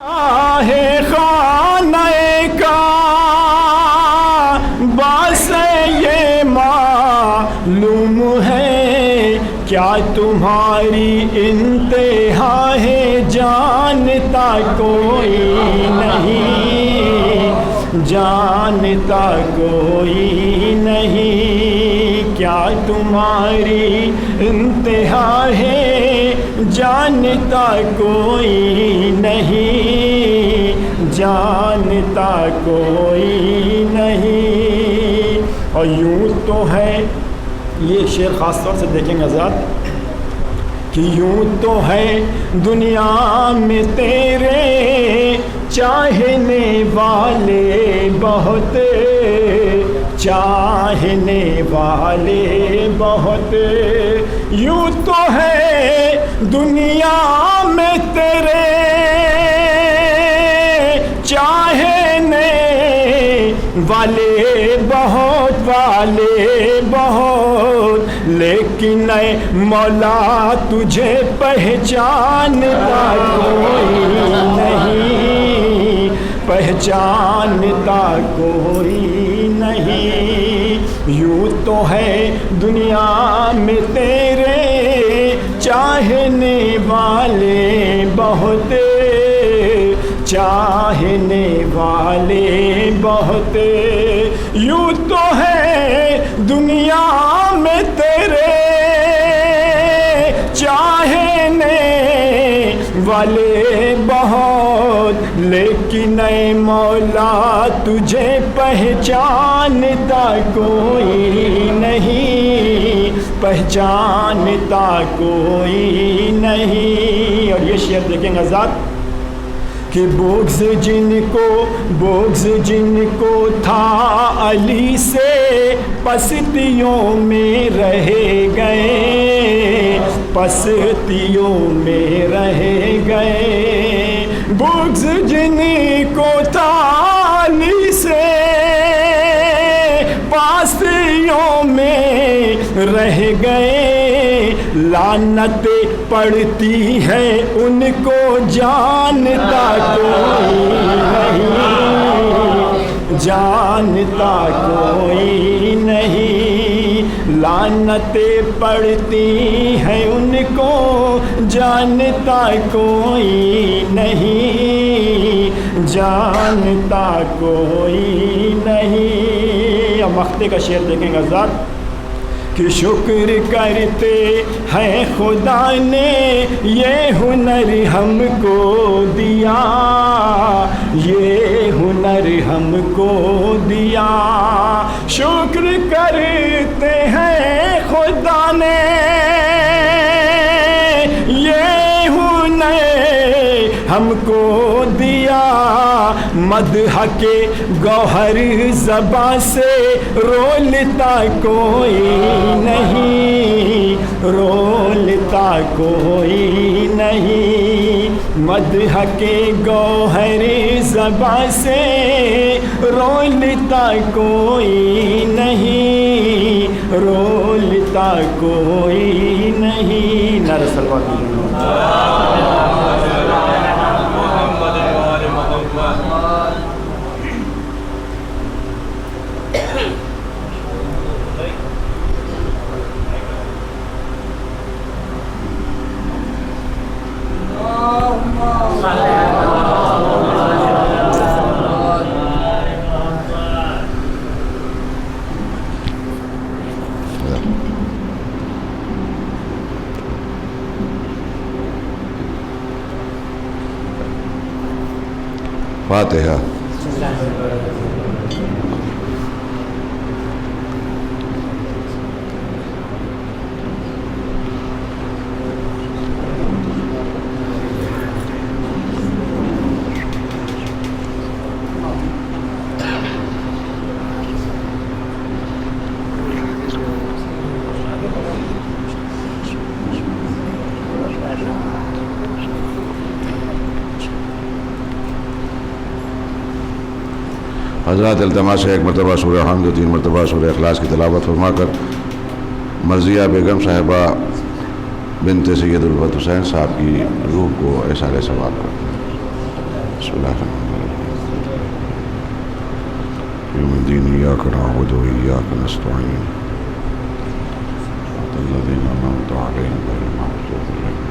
ہے خانہ کعبہ سے یہ معلوم ہے کیا تمہاری انتہا ہے، جانتا کوئی نہیں، جانتا کوئی نہیں، کیا تمہاری انتہا ہے، جانتا کوئی نہیں، جانتا کوئی نہیں۔ اور یوں تو ہے، یہ شعر خاص طور سے دیکھیں گے آزاد، کہ یوں تو ہے دنیا میں تیرے چاہنے والے بہت، چاہنے والے بہت، یوں تو ہے دنیا میں تیرے چاہنے والے بہت، والے بہت، لیکن اے مولا تجھے پہچانتا کوئی نہیں، پہچانتا کوئی نہیں۔ یوں تو ہے دنیا میں تیرے چاہنے والے بہت، چاہنے والے بہت، یوں تو ہے دنیا میں تیرے چاہنے والے بہت، لیکن اے مولا تجھے پہچانتا کوئی نہیں، پہچانتا کوئی نہیں۔ اور یہ شعر دیکھیں گے آزاد، کہ بغض جن کو تھا علی سے پستیوں میں رہ گئے، پستیوں میں رہ گئے، بغض جن کو تھا علی سے پستیوں میں رہ گئے، لعنت پڑتی ہے ان کو جانتا کوئی نہیں، جانتا کوئی نہیں، لعنت پڑتی ہے ان کو جانتا کوئی نہیں، جانتا کوئی نہیں۔ اب مقطع کا شعر دیکھیں گے آزاد، کہ شکر کرتے ہیں خدا نے یہ ہنر ہم کو دیا، یہ ہنر ہم کو دیا، شکر کرتے ہیں خدا نے یہ ہنر ہم کو دیا، مدح کے گوہر زباں سے رولتا کوئی نہیں، رولتا کوئی نہیں، مدح کے گوہر زباں سے رولتا کوئی نہیں، رولتا کوئی نہیں۔ نعرہ صلوات فاتحہ۔ حضرات التماس ہے ایک مرتبہ سورہ حمد و 3 مرتبہ سورہ اخلاص کی تلاوت فرما کر مرضیہ بیگم صاحبہ بنت سید الفت حسین صاحب کی روح کو احسان ثواب کریں۔ بسم الله الرحمن الرحيم يوم الدين إياك نعبد وإياك نستعين صراط الذين أنعمت عليهم غير المغضوب عليهم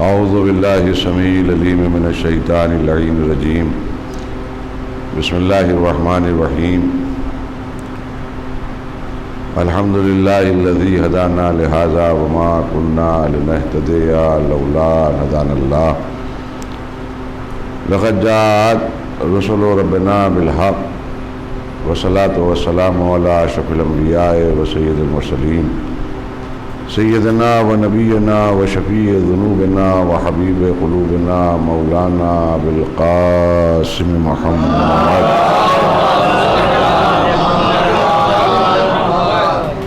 أعوذ بالله السميع العليم من الشيطان اللعين الرجيم بسم الله الرحمن الرحيم الحمد لله الذي هدانا لهذا وما كنا لنهتدي لولا أن هدانا الله لقد جاءت رسل ربنا بالحق والصلاة والسلام على أشرف الأنبياء وسيد المرسلين سيدنا ونبينا وشفيع ذنوبنا وحبيب قلوبنا مولانا بالقاسم محمد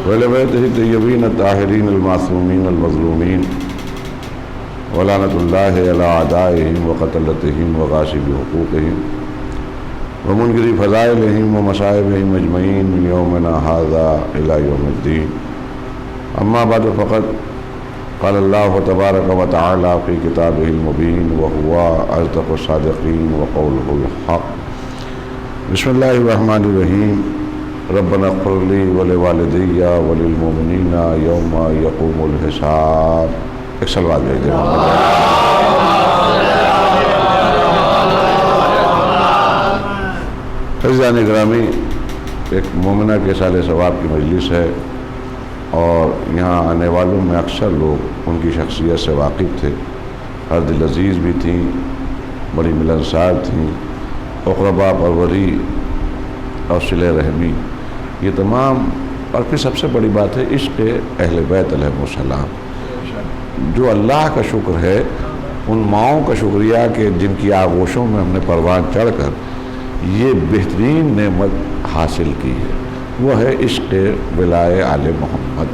وعلى بيته الطيبين الطاهرين المعصومين المظلومين ولعنة الله على أعدائهم وقتلتهم وغاصب حقوقهم ومنكر فضائلهم ومصائبهم أجمعين من يومنا هذا إلى يوم الدين. اما بعد فقد قال الله تبارك وتعالى في كتابه المبين وهو اصدق الصادقين وقوله الحق. بسم الله الرحمن الرحيم ربنا اغفر لي ولوالدي وللمؤمنين يوم يقوم الحساب. ایک صلوات بھیج دیں. عزیزان گرامی، ایک مومنہ کے سال ثواب کی مجلس ہے اور یہاں آنے والوں میں اکثر لوگ ان کی شخصیت سے واقف تھے. ہر دل عزیز بھی تھیں، بڑی ملنسار تھیں، اقربا پروری اور صلہ رحمی، یہ تمام. اور پھر سب سے بڑی بات ہے عشق اہل بیت علیہ السلام. جو اللہ کا شکر ہے ان ماؤں کا شکریہ کہ جن کی آغوشوں میں ہم نے پروان چڑھ کر یہ بہترین نعمت حاصل کی ہے، وہ ہے عشق ولائے آل محمد.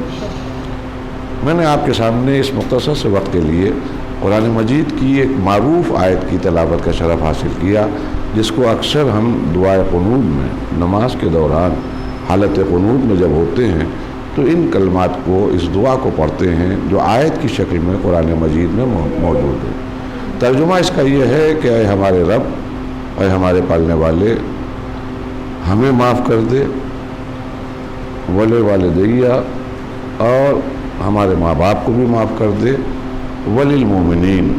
میں نے آپ کے سامنے اس مختصر سے وقت کے لیے قرآن مجید کی ایک معروف آیت کی تلاوت کا شرف حاصل کیا، جس کو اکثر ہم دعائے قنوت میں نماز کے دوران حالت قنوت میں جب ہوتے ہیں تو ان کلمات کو، اس دعا کو پڑھتے ہیں جو آیت کی شکل میں قرآن مجید میں موجود ہے. ترجمہ اس کا یہ ہے کہ اے ہمارے رب، اے ہمارے پالنے والے، ہمیں معاف کر دے، ولی والدیہ اور ہمارے ماں باپ کو بھی معاف کر دے، وللمؤمنین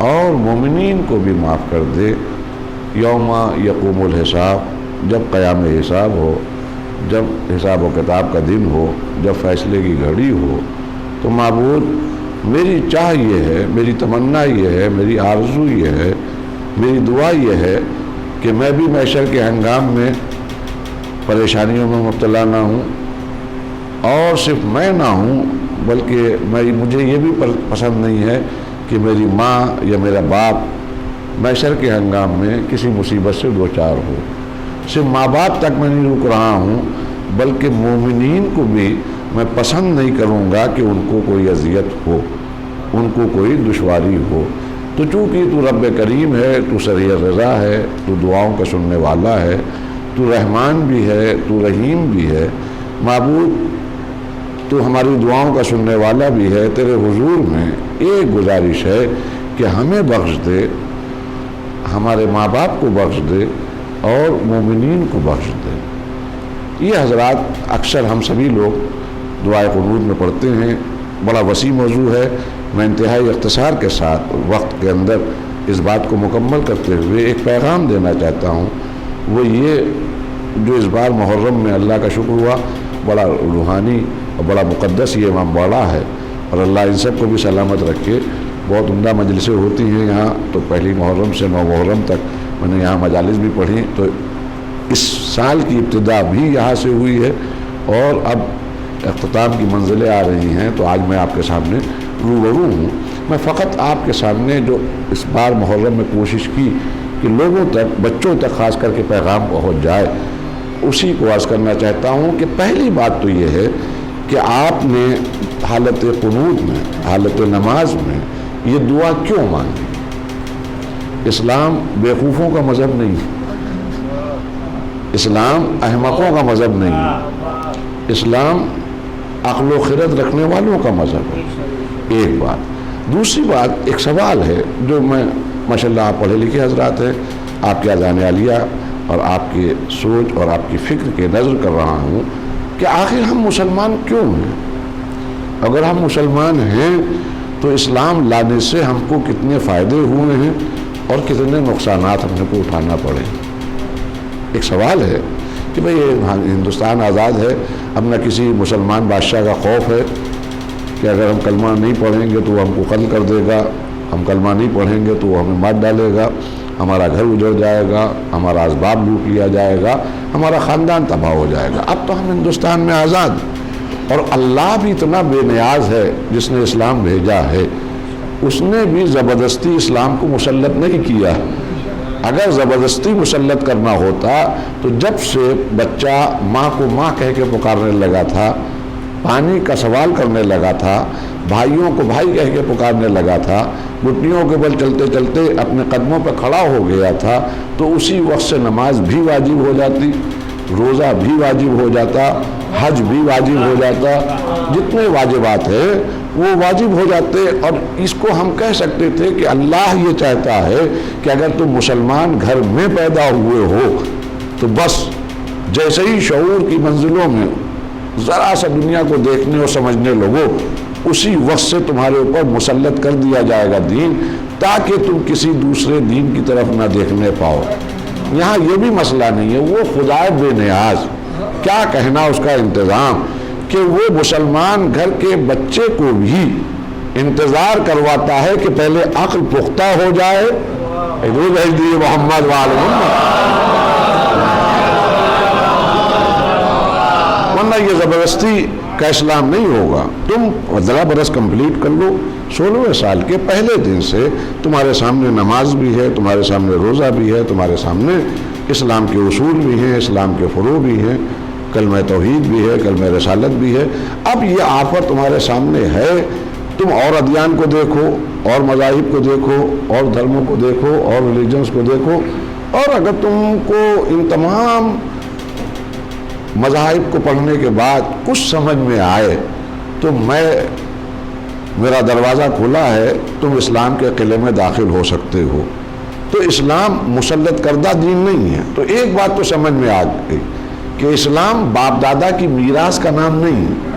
اور مومنین کو بھی معاف کر دے، یوم یقوم الحساب، جب قیام حساب ہو، جب حساب و کتاب کا دن ہو، جب فیصلے کی گھڑی ہو. تو معبود، میری چاہ یہ ہے، میری تمنا یہ ہے، میری آرزو یہ ہے، میری دعا یہ ہے کہ میں بھی محشر کے ہنگام میں پریشانیوں میں مبتلا نہ ہوں، اور صرف میں نہ ہوں بلکہ مجھے یہ بھی پسند نہیں ہے کہ میری ماں یا میرا باپ محشر کے ہنگام میں کسی مصیبت سے دوچار ہو. صرف ماں باپ تک میں نہیں رک رہا ہوں بلکہ مومنین کو بھی میں پسند نہیں کروں گا کہ ان کو کوئی اذیت ہو، ان کو کوئی دشواری ہو. تو چونکہ تو رب کریم ہے، تو سریع رضا ہے، تو دعاؤں کا سننے والا ہے، تو رحمان بھی ہے، تو رحیم بھی ہے، معبود تو ہماری دعاؤں کا سننے والا بھی ہے. تیرے حضور میں ایک گزارش ہے کہ ہمیں بخش دے، ہمارے ماں باپ کو بخش دے اور مومنین کو بخش دے. یہ حضرات اکثر ہم سبھی لوگ دعائے قنوت میں پڑھتے ہیں. بڑا وسیع موضوع ہے. میں انتہائی اختصار کے ساتھ وقت کے اندر اس بات کو مکمل کرتے ہوئے ایک پیغام دینا چاہتا ہوں. وہ یہ جو اس بار محرم میں اللہ کا شکر ہوا، بڑا روحانی اور بڑا مقدس یہ امام باڑہ ہے، اور اللہ ان سب کو بھی سلامت رکھے. بہت عمدہ مجلسیں ہوتی ہیں یہاں. تو پہلی محرم سے 9 محرم تک میں نے یہاں مجالس بھی پڑھی. تو اس سال کی ابتدا بھی یہاں سے ہوئی ہے، اور اب اختتام کی منزلیں آ رہی ہیں تو آج میں آپ کے سامنے روبرو ہوں. میں فقط آپ کے سامنے جو اس بار محرم میں کوشش کی کہ لوگوں تک، بچوں تک خاص کر کے پیغام پہنچ جائے، اسی کو عرض کرنا چاہتا ہوں کہ پہلی بات تو یہ ہے کہ آپ نے حالت قنوت میں، حالت نماز میں یہ دعا کیوں مانگی؟ اسلام بیوقوفوں کا مذہب نہیں ہے، اسلام احمقوں کا مذہب نہیں ہے، اسلام عقل و خرد رکھنے والوں کا مذہب ہے. ایک بات. دوسری بات، ایک سوال ہے جو میں ماشاءاللہ آپ پڑھے لکھے حضرات ہیں، آپ کے اذان عالیہ اور آپ کی سوچ اور آپ کی فکر کے نظر کر رہا ہوں کہ آخر ہم مسلمان کیوں ہیں؟ اگر ہم مسلمان ہیں تو اسلام لانے سے ہم کو کتنے فائدے ہوئے ہیں اور کتنے نقصانات ہم کو اٹھانا پڑے. ایک سوال ہے کہ بھئی ہندوستان آزاد ہے، اب نہ کسی مسلمان بادشاہ کا خوف ہے کہ اگر ہم کلمہ نہیں پڑھیں گے تو وہ ہم کو قتل کر دے گا، ہم کلمہ نہیں پڑھیں گے تو وہ ہمیں مار ڈالے گا، ہمارا گھر اجڑ جائے گا، ہمارا اسباب لوٹ لیا جائے گا، ہمارا خاندان تباہ ہو جائے گا. اب تو ہم ہندوستان میں آزاد، اور اللہ بھی اتنا بے نیاز ہے جس نے اسلام بھیجا ہے، اس نے بھی زبردستی اسلام کو مسلط نہیں کیا. اگر زبردستی مسلط کرنا ہوتا تو جب سے بچہ ماں کو ماں کہہ کے پکارنے لگا تھا، پانی کا سوال کرنے لگا تھا، بھائیوں کو بھائی کہہ کے پکارنے لگا تھا، گھٹنیوں کے بل چلتے چلتے اپنے قدموں پہ کھڑا ہو گیا تھا، تو اسی وقت سے نماز بھی واجب ہو جاتی، روزہ بھی واجب ہو جاتا، حج بھی واجب ہو جاتا، جتنے واجبات ہیں وہ واجب ہو جاتے. اور اس کو ہم کہہ سکتے تھے کہ اللہ یہ چاہتا ہے کہ اگر تم مسلمان گھر میں پیدا ہوئے ہو تو بس جیسے ہی شعور کی منزلوں میں ذرا سا دنیا کو دیکھنے اور سمجھنے لگو، اسی وقت سے تمہارے اوپر مسلط کر دیا جائے گا دین، تاکہ تم کسی دوسرے دین کی طرف نہ دیکھنے پاؤ. یہاں یہ بھی مسئلہ نہیں ہے، وہ خدا بے نیاز، کیا کہنا اس کا انتظام کہ وہ مسلمان گھر کے بچے کو بھی انتظار کرواتا ہے کہ پہلے عقل پختہ ہو جائے. محمد ورنہ یہ زبردستی کا اسلام نہیں ہوگا. تم 15 برس کمپلیٹ کر لو، 16 سال کے پہلے دن سے تمہارے سامنے نماز بھی ہے، تمہارے سامنے روزہ بھی ہے، تمہارے سامنے اسلام کے اصول بھی ہیں، اسلام کے فروع بھی ہیں، کلمہ توحید بھی ہے، کلمہ رسالت بھی ہے. اب یہ آفر تمہارے سامنے ہے، تم اور ادیان کو دیکھو، اور مذاہب کو دیکھو، اور دھرموں کو دیکھو، اور ریلیجنز کو دیکھو، اور اگر تم کو ان تمام مذاہب کو پڑھنے کے بعد کچھ سمجھ میں آئے تو میرا دروازہ کھلا ہے، تم اسلام کے قلعے میں داخل ہو سکتے ہو. تو اسلام مسلط کردہ دین نہیں ہے. تو ایک بات تو سمجھ میں آ گئی کہ اسلام باپ دادا کی میراث کا نام نہیں ہے.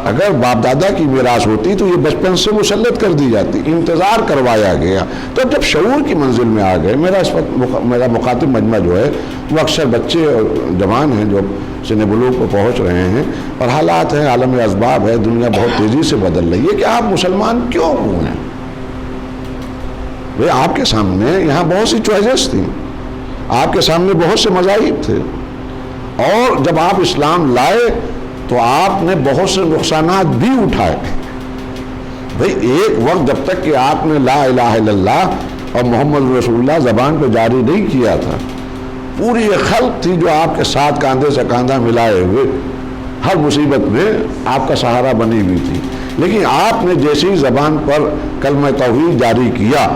اگر باپ دادا کی میراث ہوتی تو یہ بچپن سے مسلط کر دی جاتی، انتظار کروایا گیا. تو جب شعور کی منزل میں آ گئے، میرا مخاطب مجمع جو ہے وہ اکثر بچے اور جوان ہیں جو سن بلوغ کو پہنچ رہے ہیں، اور حالات ہیں، عالم اسباب ہے، دنیا بہت تیزی سے بدل رہی ہے کہ آپ مسلمان کیوں ہوئے ہیں؟ بھئی آپ کے سامنے یہاں بہت سی چوائسز تھیں، آپ کے سامنے بہت سے مذاہب تھے، اور جب آپ اسلام لائے تو آپ نے بہت سے نقصانات بھی اٹھائے. بھئی ایک وقت جب تک کہ آپ نے لا الہ الا اللہ اور محمد رسول اللہ زبان پہ جاری نہیں کیا تھا، پوری ایک خلق تھی جو آپ کے ساتھ کاندھے سے کاندھا ملائے ہوئے ہر مصیبت میں آپ کا سہارا بنی ہوئی تھی. لیکن آپ نے جیسی زبان پر کلمہ توحید جاری کیا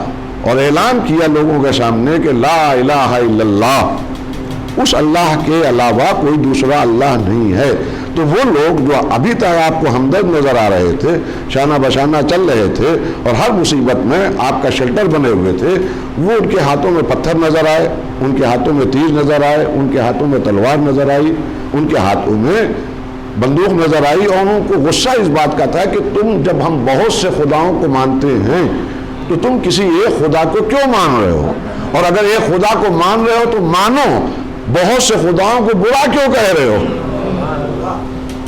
اور اعلان کیا لوگوں کے سامنے کہ لا الہ الا اللہ، اس اللہ کے علاوہ کوئی دوسرا اللہ نہیں ہے، تو وہ لوگ جو ابھی تک آپ کو ہمدرد نظر آ رہے تھے، شانہ بشانہ چل رہے تھے اور ہر مصیبت میں آپ کا شیلٹر بنے ہوئے تھے، وہ ان کے ہاتھوں میں پتھر نظر آئے، ان کے ہاتھوں میں تیر نظر آئے، ان کے ہاتھوں میں تلوار نظر آئی، ان کے ہاتھوں میں بندوق نظر آئی، اور ان کو غصہ اس بات کا تھا کہ تم جب ہم بہت سے خداؤں کو مانتے ہیں تو تم کسی ایک خدا کو کیوں مان رہے ہو؟ اور اگر ایک خدا کو مان رہے ہو تو مانو، بہت سے خداؤں کو برا کیوں کہہ رہے ہو؟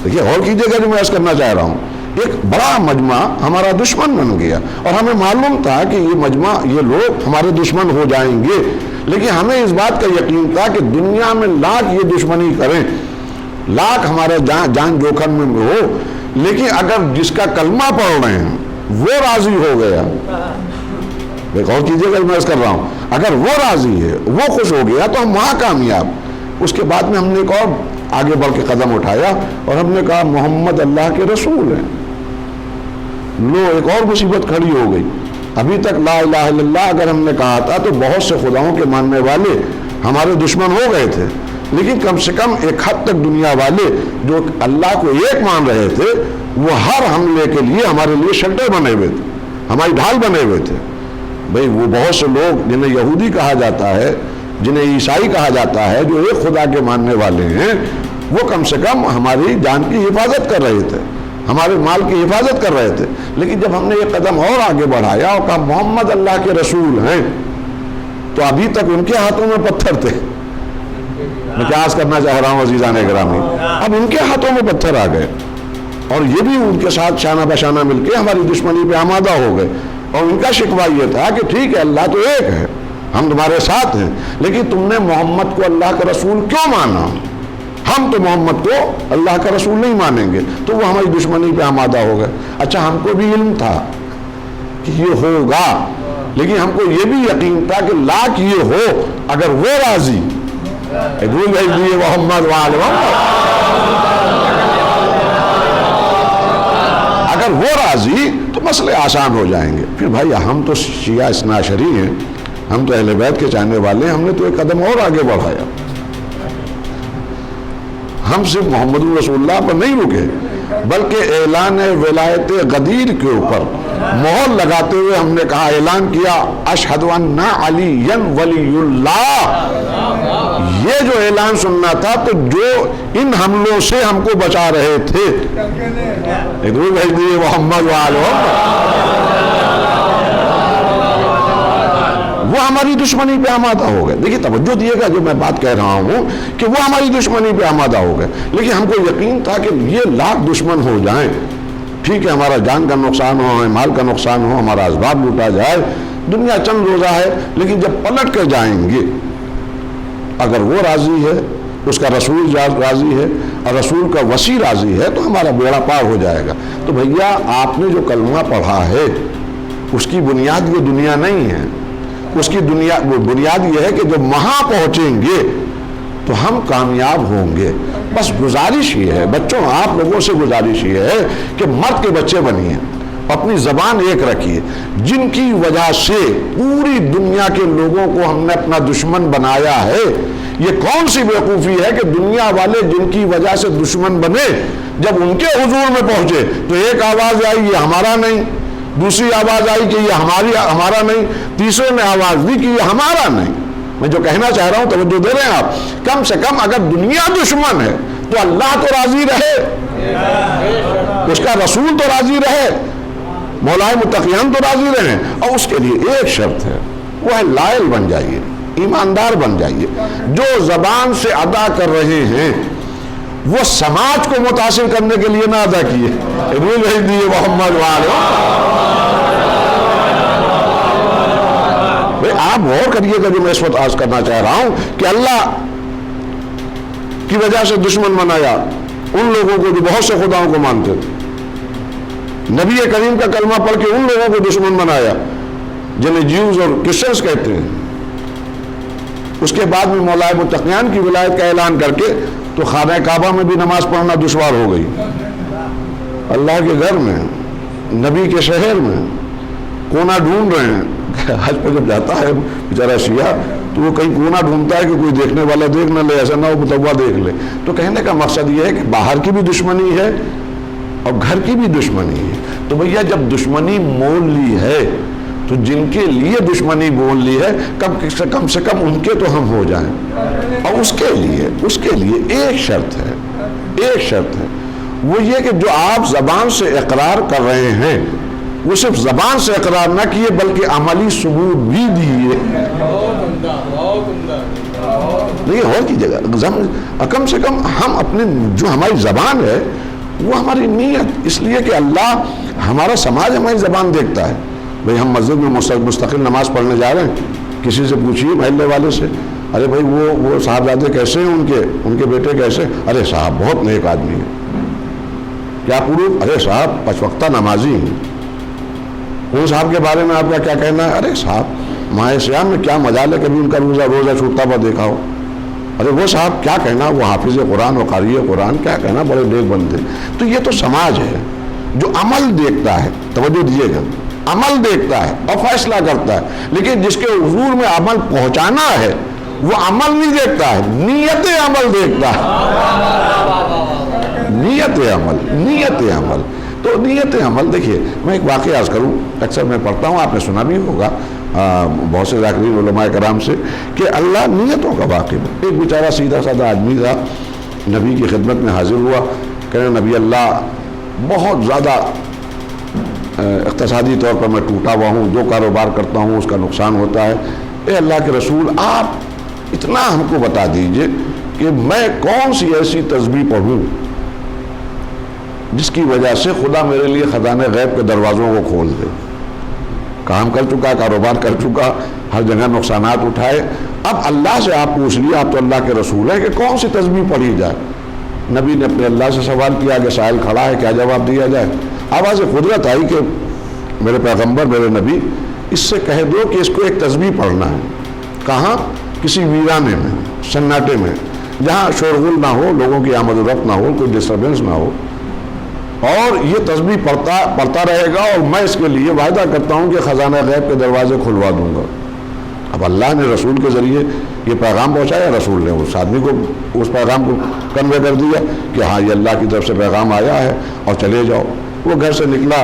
دیکھیے اور کیجیے گا جو میں عرض کرنا چاہ رہا ہوں. ایک بڑا مجمع ہمارا دشمن بن گیا، اور ہمیں معلوم تھا کہ یہ مجمع، یہ لوگ ہمارے دشمن ہو جائیں گے، لیکن ہمیں اس بات کا یقین تھا کہ دنیا میں لاکھ یہ دشمنی کریں، لاکھ ہمارے جان جوکھم میں ہو، لیکن اگر جس کا کلمہ پڑھ رہے ہیں وہ راضی ہو گیا، غور کیجیے گا میں کر رہا ہوں، اگر وہ راضی ہے، وہ خوش ہو گیا تو ہم وہاں کامیاب۔ اس کے بعد میں ہم نے ایک اور آگے بڑھ کے قدم اٹھایا اور ہم نے کہا محمد اللہ کے رسول ہیں۔ لو ایک اور مصیبت کھڑی ہو گئی۔ ابھی تک لا الہ الا اللہ اگر ہم نے کہا تھا تو بہت سے خداؤں کے ماننے والے ہمارے دشمن ہو گئے تھے، لیکن کم سے کم ایک حد تک دنیا والے جو اللہ کو ایک مان رہے تھے وہ ہر حملے کے لیے ہمارے لیے شیلٹر بنے ہوئے تھے، ہماری ڈھال بنے ہوئے تھے۔ بھئی وہ بہت سے لوگ جنہیں یہودی کہا جاتا ہے، جنہیں عیسائی کہا جاتا ہے، جو ایک خدا کے ماننے والے ہیں، وہ کم سے کم ہماری جان کی حفاظت کر رہے تھے، ہمارے مال کی حفاظت کر رہے تھے۔ لیکن جب ہم نے یہ قدم اور آگے بڑھایا اور کہا محمد اللہ کے رسول ہیں، تو ابھی تک ان کے ہاتھوں میں پتھر تھے۔ میں کیا عرض کرنا چاہ رہا ہوں عزیزان گرامی، اب ان کے ہاتھوں میں پتھر آ گئے اور یہ بھی ان کے ساتھ شانہ بشانہ مل کے ہماری دشمنی پہ آمادہ ہو گئے۔ اور ان کا شکوہ یہ تھا کہ ٹھیک ہے اللہ تو ایک ہے، ہم تمہارے ساتھ ہیں، لیکن تم نے محمد کو اللہ کا رسول کیوں مانا؟ ہم تو محمد کو اللہ کا رسول نہیں مانیں گے، تو وہ ہماری دشمنی پہ آمادہ ہو گئے۔ اچھا ہم کو بھی علم تھا کہ یہ ہوگا، لیکن ہم کو یہ بھی یقین تھا کہ لاکھ یہ ہو اگر وہ راضی محمد اگر وہ راضی تو مسئلے آسان ہو جائیں گے۔ پھر بھائی ہم تو شیعہ اثنا عشری ہیں، ہم تو اہل بیت کے چاہنے والے ہیں، ہم نے تو ایک قدم اور آگے بڑھایا۔ ہم صرف محمد رسول اللہ پر نہیں رکے، بلکہ اعلان ولایت غدیر کے اوپر مہر لگاتے ہوئے ہم نے کہا، اعلان کیا اشہد ان علی ولی اللہ۔ یہ جو اعلان سننا تھا تو جو ان حملوں سے ہم کو بچا رہے تھے، محمد وہ ہماری دشمنی پہ آمادہ ہو گئے۔ دیکھیے توجہ دیے گا جو میں بات کہہ رہا ہوں کہ وہ ہماری دشمنی پہ آمادہ ہو گئے، لیکن ہم کو یقین تھا کہ یہ لاکھ دشمن ہو جائیں، ٹھیک ہے ہمارا جان کا نقصان ہو، ہمارے مال کا نقصان ہو، ہمارا اسباب لوٹا جائے، دنیا چند روزہ ہے، لیکن جب پلٹ کر جائیں گے اگر وہ راضی ہے، اس کا رسول راضی ہے اور رسول کا وسیع راضی ہے تو ہمارا بیڑا پار ہو جائے گا۔ تو بھیا آپ نے جو کلمہ پڑھا ہے اس کی بنیاد یہ دنیا نہیں ہے، اس کی بنیاد یہ ہے کہ جب وہاں پہنچیں گے تو ہم کامیاب ہوں گے۔ بس گزارش یہ ہے بچوں، آپ لوگوں سے گزارش یہ ہے کہ مرد کے بچے بنیے، اپنی زبان ایک رکھیے۔ جن کی وجہ سے پوری دنیا کے لوگوں کو ہم نے اپنا دشمن بنایا ہے، یہ کون سی بیوقوفی ہے کہ دنیا والے جن کی وجہ سے دشمن بنے، جب ان کے حضور میں پہنچے تو ایک آواز آئی یہ ہمارا نہیں، دوسری آواز آئی کہ یہ ہمارا نہیں، تیسرے نے آواز دی کہ یہ ہمارا نہیں۔ میں جو کہنا چاہ رہا ہوں توجہ دے رہے ہیں آپ، کم سے کم اگر دنیا دشمن ہے تو اللہ تو راضی رہے، اس کا رسول تو راضی رہے، مولائے متقیان تو راضی رہے، اور اس کے لیے ایک شرط ہے، وہ ہے لائل بن جائیے، ایماندار بن جائیے۔ جو زبان سے ادا کر رہے ہیں وہ سماج کو متاثر کرنے کے لیے نہ ادا کیے۔ محمد آپ غور کریے گا جو میں اس وقت عرض کرنا چاہ رہا ہوں کہ اللہ کی وجہ سے دشمن بنایا ان لوگوں کو جو بہت سے خداؤں کو مانتے تھے، نبی کریم کا کلمہ پڑھ کے ان لوگوں کو دشمن بنایا جنہیں جیوز اور کرسچنز کہتے ہیں۔ اس کے بعد میں مولائے متقیان کی ولایت کا اعلان کر کے تو خانہ کعبہ میں بھی نماز پڑھنا دشوار ہو گئی۔ اللہ کے گھر میں، نبی کے شہر میں کونا ڈھونڈ رہے ہیں۔ حج پہ جب جاتا ہے بیچارہ شیعہ تو وہ کہیں کونا ڈھونڈتا ہے کہ کوئی دیکھنے والا دیکھ نہ لے، ایسا نہ ہو متوا دیکھ لے۔ تو کہنے کا مقصد یہ ہے کہ باہر کی بھی دشمنی ہے اور گھر کی بھی دشمنی ہے۔ تو بھیا جب دشمنی مول لی ہے تو جن کے لیے دشمنی بول لی ہے کم سے کم ان کے تو ہم ہو جائیں، اور اس کے لیے ایک شرط ہے، وہ یہ کہ جو آپ زبان سے اقرار کر رہے ہیں وہ صرف زبان سے اقرار نہ کیے بلکہ عملی ثبوت بھی دیے۔ نہیں اور کی جگہ کم سے کم ہم اپنے جو ہماری زبان ہے وہ ہماری نیت، اس لیے کہ اللہ ہمارا سماج ہماری زبان دیکھتا ہے۔ بھئی ہم مسجد میں مستقل نماز پڑھنے جا رہے ہیں، کسی سے پوچھیے محلے والے سے، ارے بھائی وہ صاحبزادے کیسے ہیں ان کے بیٹے کیسے؟ ارے صاحب بہت نیک آدمی ہے۔ کیا پروف؟ ارے صاحب 5 وقتہ نمازی ہیں۔ ان صاحب کے بارے میں آپ کا کیا کہنا ہے؟ ارے صاحب ماہ سیام میں کیا مجال ہے کبھی ان کا روزہ چھوٹتا ہوا دیکھا ہو؟ ارے وہ صاحب کیا کہنا، وہ حافظ قرآن و قاری قرآن، کیا کہنا، بڑے نیک بندے۔ تو یہ تو سماج ہے جو عمل دیکھتا ہے، توجہ دیجیے گا، عمل دیکھتا ہے اور فیصلہ کرتا ہے، لیکن جس کے حضور میں عمل پہنچانا ہے وہ عمل نہیں دیکھتا ہے، نیت عمل دیکھتا ہے۔ نیت عمل تو نیت عمل دیکھیے، میں ایک واقعہ عرض کروں، اکثر میں پڑھتا ہوں، آپ نے سنا بھی ہوگا بہت سے ذاکرین علماء کرام سے، کہ اللہ نیتوں کا واقف ہے۔ ایک بیچارہ سیدھا سادہ آدمی تھا، نبی کی خدمت میں حاضر ہوا، کہنے نبی اللہ بہت زیادہ اقتصادی طور پر میں ٹوٹا ہوا ہوں، جو کاروبار کرتا ہوں اس کا نقصان ہوتا ہے، اے اللہ کے رسول آپ اتنا ہم کو بتا دیجئے کہ میں کون سی ایسی تسبیح پڑھوں جس کی وجہ سے خدا میرے لیے خزانہ غیب کے دروازوں کو کھول دے۔ کام کر چکا، کاروبار کر چکا، ہر جگہ نقصانات اٹھائے، اب اللہ سے آپ پوچھ لیا، آپ تو اللہ کے رسول ہیں، کہ کون سی تسبیح پڑھی جائے؟ نبی نے اپنے اللہ سے سوال کیا کہ سائل کھڑا ہے، کیا جواب دیا جائے؟ آواز قدرت آئی کہ میرے پیغمبر، میرے نبی، اس سے کہہ دو کہ اس کو ایک تسبیح پڑھنا ہے۔ کہاں؟ کسی ویرانے میں، سناٹے میں، جہاں شورغل نہ ہو، لوگوں کی آمد و رفت نہ ہو، کوئی ڈسٹربنس نہ ہو، اور یہ تسبیح پڑھتا رہے گا، اور میں اس کے لیے وعدہ کرتا ہوں کہ خزانہ غیب کے دروازے کھلوا دوں گا۔ اب اللہ نے رسول کے ذریعے یہ پیغام پہنچایا، رسول نے اس آدمی کو اس پیغام کو کنوے کر دیا کہ ہاں یہ اللہ کی طرف سے پیغام آیا ہے اور چلے جاؤ۔ وہ گھر سے نکلا،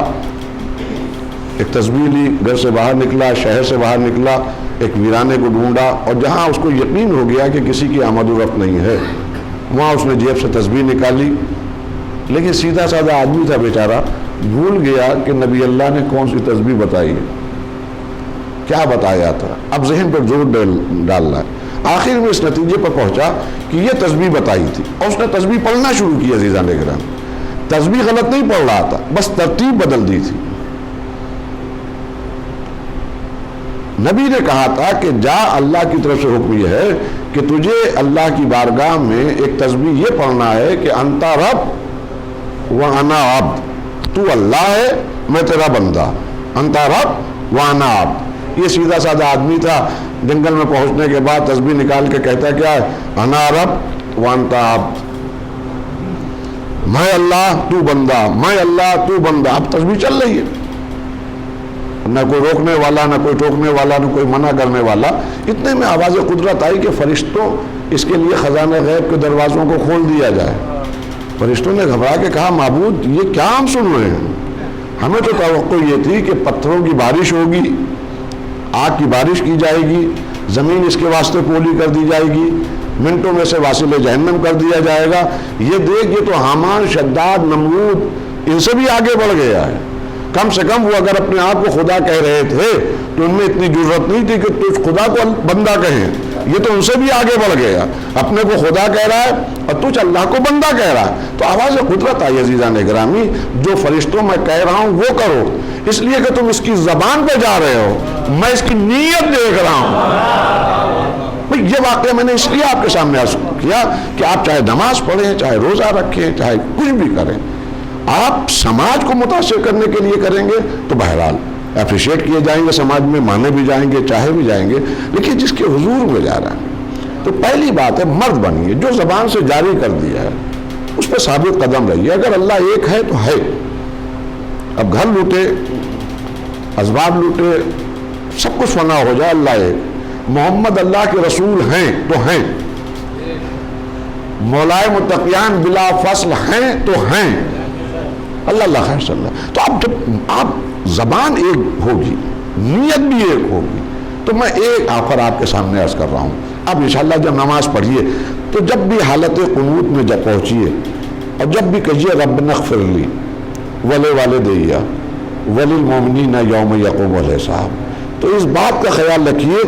ایک تسبیح لی، گھر سے باہر نکلا، شہر سے باہر نکلا، ایک ویرانے کو ڈھونڈا، اور جہاں اس کو یقین ہو گیا کہ کسی کی آمد و رفت نہیں ہے، وہاں اس نے جیب سے تسبیح نکالی۔ لیکن سیدھا سادہ آدمی تھا بیچارہ، بھول گیا کہ نبی اللہ نے کون سی تسبیح بتائی ہے، کیا بتایا تھا۔ اب ذہن پر زور ڈالنا ہے۔ آخر میں اس نتیجے پر پہنچا کہ یہ تسبیح بتائی تھی، اور اس نے تسبیح پڑھنا شروع کی۔ عزیزان گرامی، تسبیح غلط نہیں پڑھ رہا تھا، بس ترتیب بدل دی تھی۔ نبی نے کہا تھا کہ جا، اللہ کی طرف سے حکم یہ ہے کہ تجھے اللہ کی بارگاہ میں ایک تسبیح یہ پڑھنا ہے کہ انتا رب وانا عبد، تو اللہ ہے میں تیرا بندہ، انتا رب وانا عبد۔ یہ سیدھا سادہ آدمی تھا، جنگل میں پہنچنے کے بعد تسبیح نکال کے کہتا کیا ہے؟ انا رب وانتا عبد، میں اللہ تو بندہ، میں اللہ تو بندہ۔ اب تسبیح چل رہی ہے، نہ کوئی روکنے والا، نہ کوئی ٹوکنے والا، نہ کوئی منع کرنے والا۔ اتنے میں آواز قدرت آئی کہ فرشتوں اس کے لیے خزانہ غیب کے دروازوں کو کھول دیا جائے۔ فرشتوں نے گھبرا کے کہا معبود یہ کیا ہم سن رہے ہیں؟ ہمیں تو توقع یہ تھی کہ پتھروں کی بارش ہوگی، آگ کی بارش کی جائے گی، زمین اس کے واسطے پولی کر دی جائے گی، منٹوں میں سے واصل جہنم کر دیا جائے گا۔ یہ دیکھ، یہ تو حامان، شداد، نمرود ان سے بھی آگے بڑھ گیا ہے۔ کم سے کم وہ اگر اپنے آپ کو خدا کہہ رہے تھے تو ان میں اتنی جرت نہیں تھی کہ تجھ خدا کو بندہ کہیں۔ یہ تو ان سے بھی آگے بڑھ گیا، اپنے کو خدا کہہ رہا ہے اور تجھ اللہ کو بندہ کہہ رہا ہے۔ تو آواز قدرت آئی عزیزان گرامی، جو فرشتوں میں کہہ رہا ہوں وہ کرو، اس لیے کہ تم اس کی زبان پہ جا رہے ہو، میں اس کی نیت دیکھ رہا ہوں۔ یہ واقعہ میں نے اس لیے آپ کے سامنے عرض کیا کہ آپ چاہے نماز پڑھیں، چاہے روزہ رکھیں، چاہے کچھ بھی کریں، آپ سماج کو متاثر کرنے کے لیے کریں گے تو بہرحال اپریشیٹ کیے جائیں گے، سماج میں مانے بھی جائیں گے، چاہے بھی جائیں گے۔ لیکن جس کے حضور میں جا رہا ہے تو پہلی بات ہے مرد بنیے، جو زبان سے جاری کر دیا ہے اس پہ ثابت قدم رہیے۔ اگر اللہ ایک ہے تو ہے، اب گھر لوٹے، اسباب لوٹے، سب کچھ فنا ہو جائے، اللہ ایک، محمد اللہ کے رسول ہیں تو ہیں، مولائے متقیان بلا فصل ہیں تو ہیں، اللہ اللہ خیر صلی اللہ۔ تو اب جب آپ زبان ایک ہوگی، نیت بھی ایک ہوگی، تو میں ایک آخر آپ کے سامنے عرض کر رہا ہوں۔ اب انشاءاللہ جب نماز پڑھیے تو جب بھی حالت قنوت میں جب پہنچیے اور جب بھی کہیے ربنا اغفر لی ولوالدی وللمؤمنین یوم یقوم الحساب، تو اس بات کا خیال رکھیے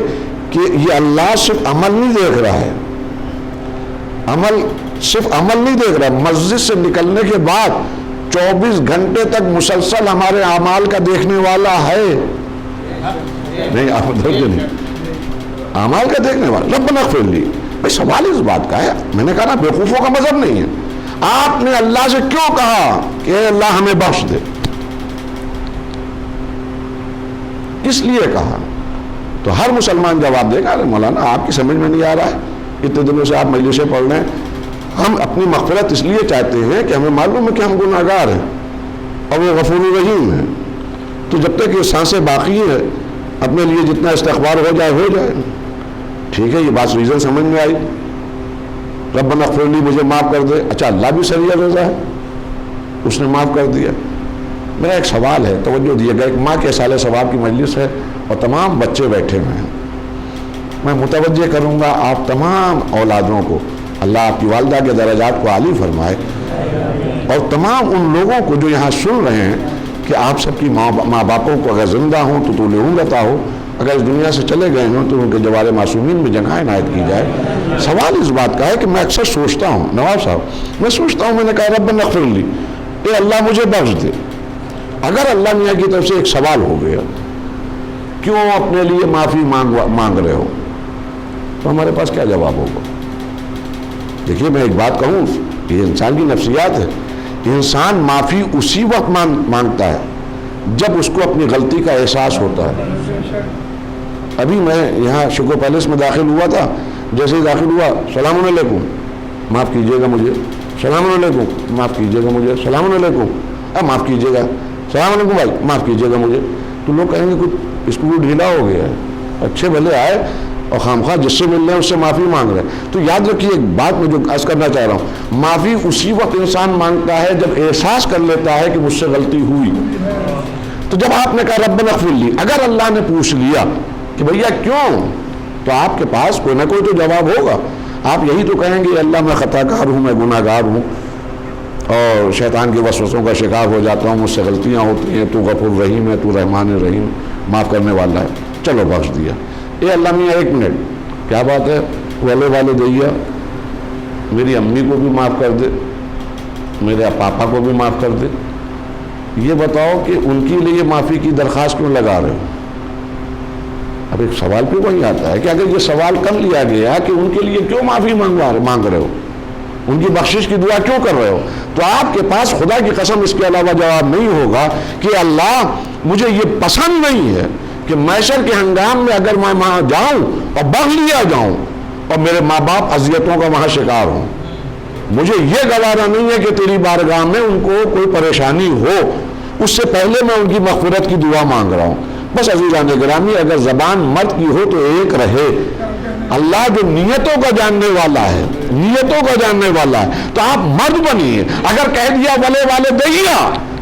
کہ یہ اللہ صرف عمل نہیں دیکھ رہا ہے، صرف عمل نہیں دیکھ رہا، مسجد سے نکلنے کے بعد 24 گھنٹے تک مسلسل ہمارے اعمال کا دیکھنے والا ہے۔ نہیں آپ نہیں، اعمال کا دیکھنے والا. ربنا اغفر لی، بھائی سوال اس بات کا ہے. میں نے کہا نا بیوقوفوں کا مذہب نہیں ہے. آپ نے اللہ سے کیوں کہا کہ اے اللہ ہمیں بخش دے؟ کس لیے کہا؟ تو ہر مسلمان جواب دے گا ارے مولانا آپ کی سمجھ میں نہیں آ رہا ہے، اتنے دنوں سے آپ مجلسیں پڑھ رہے ہیں. ہم اپنی مغفرت اس لیے چاہتے ہیں کہ ہمیں معلوم ہے کہ ہم گناہ گار ہیں اور وہ غفور رحیم ہیں. تو جب تک یہ سانسیں باقی ہے اپنے لیے جتنا استغفار ہو جائے ہو جائے. ٹھیک ہے، یہ بات ریزن سمجھ میں آئی. ربنا اغفر لی، مجھے معاف کر دے. اچھا اللہ بھی سریع رضا ہے، اس نے معاف کر دیا. میرا ایک سوال ہے، توجہ دیے گا. ایک ماں کے سال ثواب کی مجلس ہے اور تمام بچے بیٹھے ہوئے ہیں. میں متوجہ کروں گا آپ تمام اولادوں کو، اللہ آپ کی والدہ کے درجات کو عالی فرمائے، اور تمام ان لوگوں کو جو یہاں سن رہے ہیں کہ آپ سب کی ماں باپوں کو اگر زندہ ہوں تو طول عمر ہو، اگر اس دنیا سے چلے گئے ہوں تو ان کے جوار معصومین میں جگہ عنایت کی جائے. سوال اس بات کا ہے کہ میں اکثر سوچتا ہوں، نواب صاحب میں سوچتا ہوں، میں نے کہا ربنا اغفر لی، اے اللہ مجھے بخش دے. اگر اللہ میاں کی طرف سے ایک سوال ہو گیا کیوں اپنے لیے معافی مانگ رہے ہو، تو ہمارے پاس کیا جواب ہوگا؟ دیکھیے میں ایک بات کہوں، یہ انسان کی نفسیات ہے. انسان معافی اسی وقت مانگتا ہے جب اس کو اپنی غلطی کا احساس ہوتا ہے. ابھی میں یہاں شکو پیلس میں داخل ہوا تھا، جیسے ہی داخل ہوا سلام علیکم معاف کیجیے گا مجھے، سلام علیکم معاف کیجیے گا مجھے، سلام علیکم معاف کیجیے گا، سلام علیکم بھائی معاف کیجیے گا مجھے. تو لوگ کہیں گے کچھ اسکول ڈھیلا ہو گیا ہے، اچھے بھلے آئے اور خامخواہ جس سے مل رہے ہیں اس سے معافی مانگ رہے ہیں. تو یاد رکھیے ایک بات میں جو عرض کرنا چاہ رہا ہوں، معافی اسی وقت انسان مانگتا ہے جب احساس کر لیتا ہے کہ مجھ سے غلطی ہوئی. تو جب آپ نے کہا ربنا اغفر لی، اگر اللہ نے پوچھ لیا کہ بھیا کیوں، تو آپ کے پاس کوئی نہ کوئی تو جواب ہوگا. آپ یہی تو کہیں گے اللہ میں خطا کار ہوں، میں گناہ گار ہوں اور شیطان کے وسوسوں کا شکار ہو جاتا ہوں، مجھ سے غلطیاں ہوتی ہیں، تو غفور رحیم ہے، تو رحمان رحیم، معاف کرنے والا ہے، چلو بخش دیا. اے اللہ میاں ایک منٹ، کیا بات ہے والدیہ، میری امی کو بھی معاف کر دے، میرے پاپا کو بھی معاف کر دے. یہ بتاؤ کہ ان کے لیے معافی کی درخواست کیوں لگا رہے ہو؟ اب ایک سوال پہ وہی آتا ہے کہ اگر یہ سوال کر لیا گیا کہ ان کے لیے کیوں معافی مانگ رہے ہو، ان کی بخشش کی دعا کیوں کر رہے ہو، تو آپ کے پاس خدا کی قسم اس کے علاوہ جواب نہیں ہوگا کہ اللہ مجھے یہ پسند نہیں ہے کہ محشر کے ہنگام میں اگر میں وہاں جاؤں اور بخش لیا جاؤں اور میرے ماں باپ اذیتوں کا وہاں شکار ہوں. مجھے یہ گوارا نہیں ہے کہ تیری بارگاہ میں ان کو کوئی پریشانی ہو، اس سے پہلے میں ان کی مغفرت کی دعا مانگ رہا ہوں. بس عزیزان گرامی، اگر زبان مرد کی ہو تو ایک رہے. اللہ جو نیتوں کا جاننے والا ہے، نیتوں کا جاننے والا ہے، تو آپ مرد بنیے. اگر کہہ دیا ولے والدیہ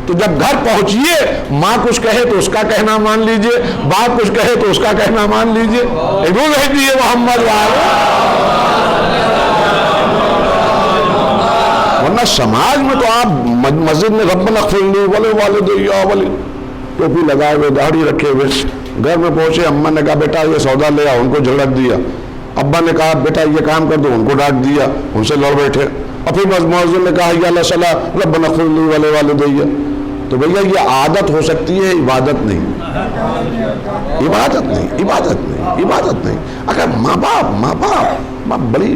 تو جب گھر پہنچیے ماں کچھ کہے تو اس کا کہنا مان لیجئے، باپ کچھ کہے تو اس کا کہنا مان لیجئے. روز ہے دیے محمد ورنہ سماج میں تو آپ مسجد میں ربنا اغفر لی ولے والدیہ ولی ٹوپی لگائے ہوئے، داڑھی رکھے ہوئے، گھر میں پہنچے اماں نے کہا بیٹا یہ سودا لے آؤ، ان کو جھڑک دیا. ابا نے کہا بیٹا یہ کام کر دو، ان کو ڈانٹ دیا، ان سے لڑ بیٹھے. اور پھر مؤذن نے کہا یا اللہ صلاح ربنا اغفر لی ولے والدیہ. تو بھیا یہ عادت ہو سکتی ہے، عبادت نہیں، عبادت نہیں، عبادت نہیں، عبادت نہیں. اگر ماں باپ بڑی،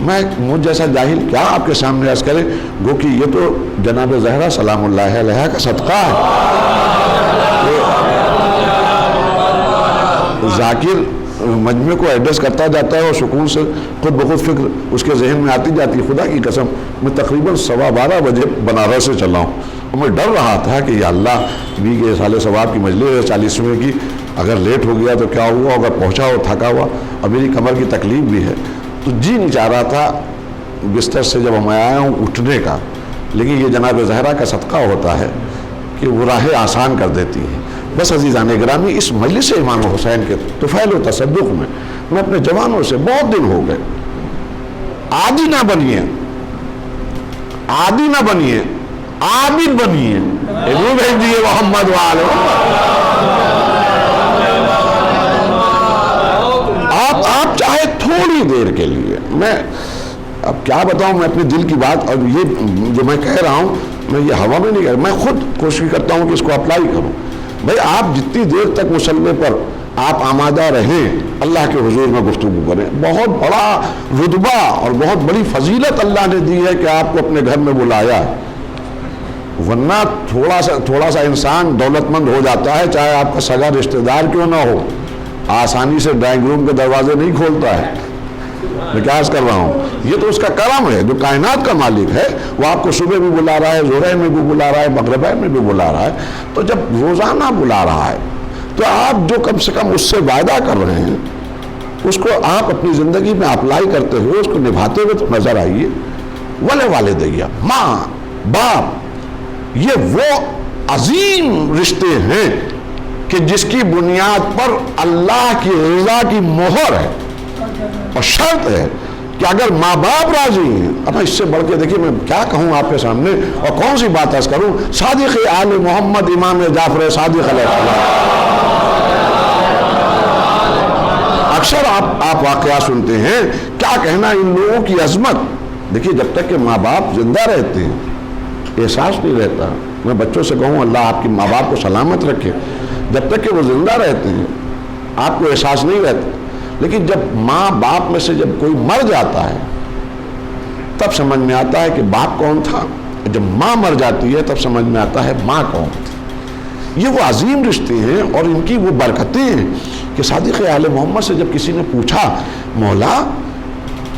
میں مجھ جیسا جاہل کیا آپ کے سامنے عرض کرے، گو کہ یہ تو جناب زہرا سلام اللہ علیہ کا صدقہ ہے. ذاکر مجمع کو ایڈریس کرتا جاتا ہے اور سکون سے خود بخود فکر اس کے ذہن میں آتی جاتی ہے. خدا کی قسم میں تقریباً 12:15 بجے بنارس سے چلا ہوں اور میں ڈر رہا تھا کہ یا اللہ بھی کے سال ثواب کی مجلس ہے 40ویں کی، اگر لیٹ ہو گیا تو کیا ہوا، اگر پہنچا ہو تھکا ہوا، اور میری کمر کی تکلیف بھی ہے تو جی نہیں چاہ رہا تھا بستر سے جب میں آیا ہوں اٹھنے کا. لیکن یہ جناب زہرا کا صدقہ ہوتا ہے کہ وہ راہیں آسان کر دیتی ہیں. بس عزیزان گرامی، اس مجلس امام حسین کے طفیل و تصدق میں اپنے جوانوں سے بہت دن ہو گئے. عادی نہ بنیے، عادی نہ بنیے، عابد بنیے. بھیج دیے محمد والے. آپ چاہے تھوڑی دیر کے لیے، میں اب کیا بتاؤں، میں اپنے دل کی بات، اور یہ جو میں کہہ رہا ہوں میں یہ ہوا میں نہیں کہہ رہا، میں خود کوشش کرتا ہوں کہ اس کو اپلائی کروں. بھائی آپ جتنی دیر تک مصلی پر آپ آمادہ رہیں اللہ کے حضور میں گفتگو کریں. بہت بڑا رتبہ اور بہت بڑی فضیلت اللہ نے دی ہے کہ آپ کو اپنے گھر میں بلایا ہے. ورنہ تھوڑا سا انسان دولت مند ہو جاتا ہے، چاہے آپ کا سگا رشتہ دار کیوں نہ ہو، آسانی سے ڈرائنگ روم کے دروازے نہیں کھولتا ہے. میں کیا عرض کر رہا ہوں، یہ تو اس کا کرم ہے. جو کائنات کا مالک ہے وہ آپ کو صبح بھی بلا رہا ہے، ظہر میں بھی بلا رہا ہے، مغرب میں بھی بلا رہا ہے. تو جب روزانہ بلا رہا ہے تو آپ جو کم سے کم اس سے وعدہ کر رہے ہیں اس کو آپ اپنی زندگی میں اپلائی کرتے ہوئے اس کو نبھاتے ہوئے تو نظر آئیے. ولی والدیہ، ماں باپ، یہ وہ عظیم رشتے ہیں کہ جس کی بنیاد پر اللہ کی رضا کی مہر ہے اور شرط ہے کہ اگر ماں باپ راضی ہیں. اب اس سے بڑھ کے دیکھیے میں کیا کہوں آپ کے سامنے اور کون سی بات عرض کروں. صادق آل محمد امام جعفر صادق علیہ السلام، اکثر آپ واقعات سنتے ہیں، کیا کہنا ان لوگوں کی عظمت. دیکھیے جب تک کہ ماں باپ زندہ رہتے ہیں احساس نہیں رہتا. میں بچوں سے کہوں اللہ آپ کی ماں باپ کو سلامت رکھے. جب تک کہ وہ زندہ رہتے ہیں آپ کو احساس نہیں رہتا. لیکن جب ماں باپ میں سے جب کوئی مر جاتا ہے تب سمجھ میں آتا ہے کہ باپ کون تھا. جب ماں مر جاتی ہے تب سمجھ میں آتا ہے ماں کون تھی. یہ وہ عظیم رشتے ہیں اور ان کی وہ برکتیں ہیں کہ صادق آل محمد سے جب کسی نے پوچھا مولا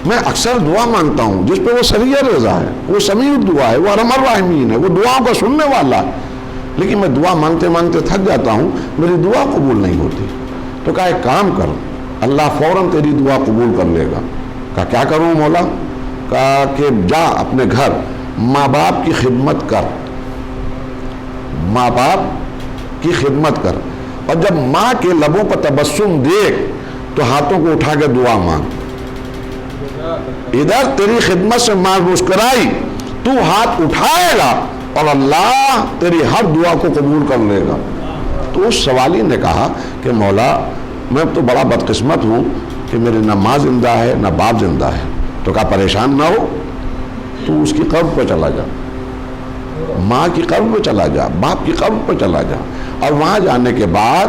میں اکثر دعا مانگتا ہوں جس پہ وہ سریع رضا ہے، وہ سمیع الدعا ہے، وہ ارحم الراحمین ہے، وہ دعاؤں کا سننے والا ہے، لیکن میں دعا مانگتے مانگتے تھک جاتا ہوں، میری دعا قبول نہیں ہوتی. تو کہا ایک کام کر، اللہ فوراً تیری دعا قبول کر لے گا. کہا کیا کروں مولا؟ کہا کہ جا اپنے گھر ماں باپ کی خدمت کر، ماں باپ کی خدمت کر، اور جب ماں کے لبوں پر تبسم دیکھ تو ہاتھوں کو اٹھا کے دعا مانگ. ادھر تیری خدمت سے ماں مسکرائی، تو ہاتھ اٹھائے گا اور اللہ تیری ہر دعا کو قبول کر لے گا. تو اس سوالی نے کہا کہ مولا میں تو بڑا بدقسمت ہوں کہ میری نہ ماں زندہ ہے نہ باپ زندہ ہے. تو کہا پریشان نہ ہو، تو اس کی قبر پہ چلا جا، ماں کی قبر پہ چلا جا، باپ کی قبر پہ چلا جا، اور وہاں جانے کے بعد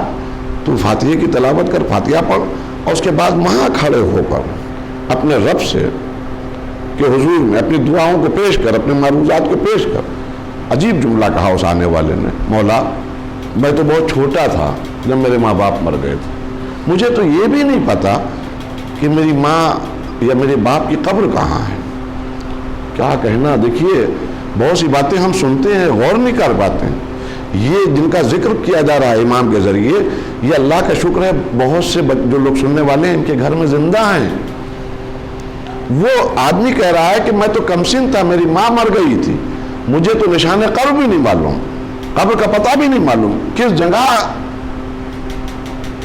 تو فاتحہ کی تلاوت کر، فاتحہ پڑھ، اور اس کے بعد وہاں کھڑے ہو کر اپنے رب سے کہ حضور میں اپنی دعاؤں کو پیش کر، اپنے معروضات کو پیش کر. عجیب جملہ کہا اس آنے والے نے، مولا میں تو بہت چھوٹا تھا جب میرے ماں باپ مر گئے تھے، مجھے تو یہ بھی نہیں پتا کہ میری ماں یا میرے باپ کی قبر کہاں ہے. کیا کہنا. دیکھیے بہت سی باتیں ہم سنتے ہیں غور نہیں کر پاتے ہیں. یہ جن کا ذکر کیا جا رہا ہے امام کے ذریعے، یہ اللہ کا شکر ہے بہت سے جو لوگ سننے والے ہیں ان کے گھر میں زندہ ہیں. وہ آدمی کہہ رہا ہے کہ میں تو کمسن تھا، میری ماں مر گئی تھی، مجھے تو نشان قبر بھی نہیں معلوم، قبر کا پتہ بھی نہیں معلوم، کس جگہ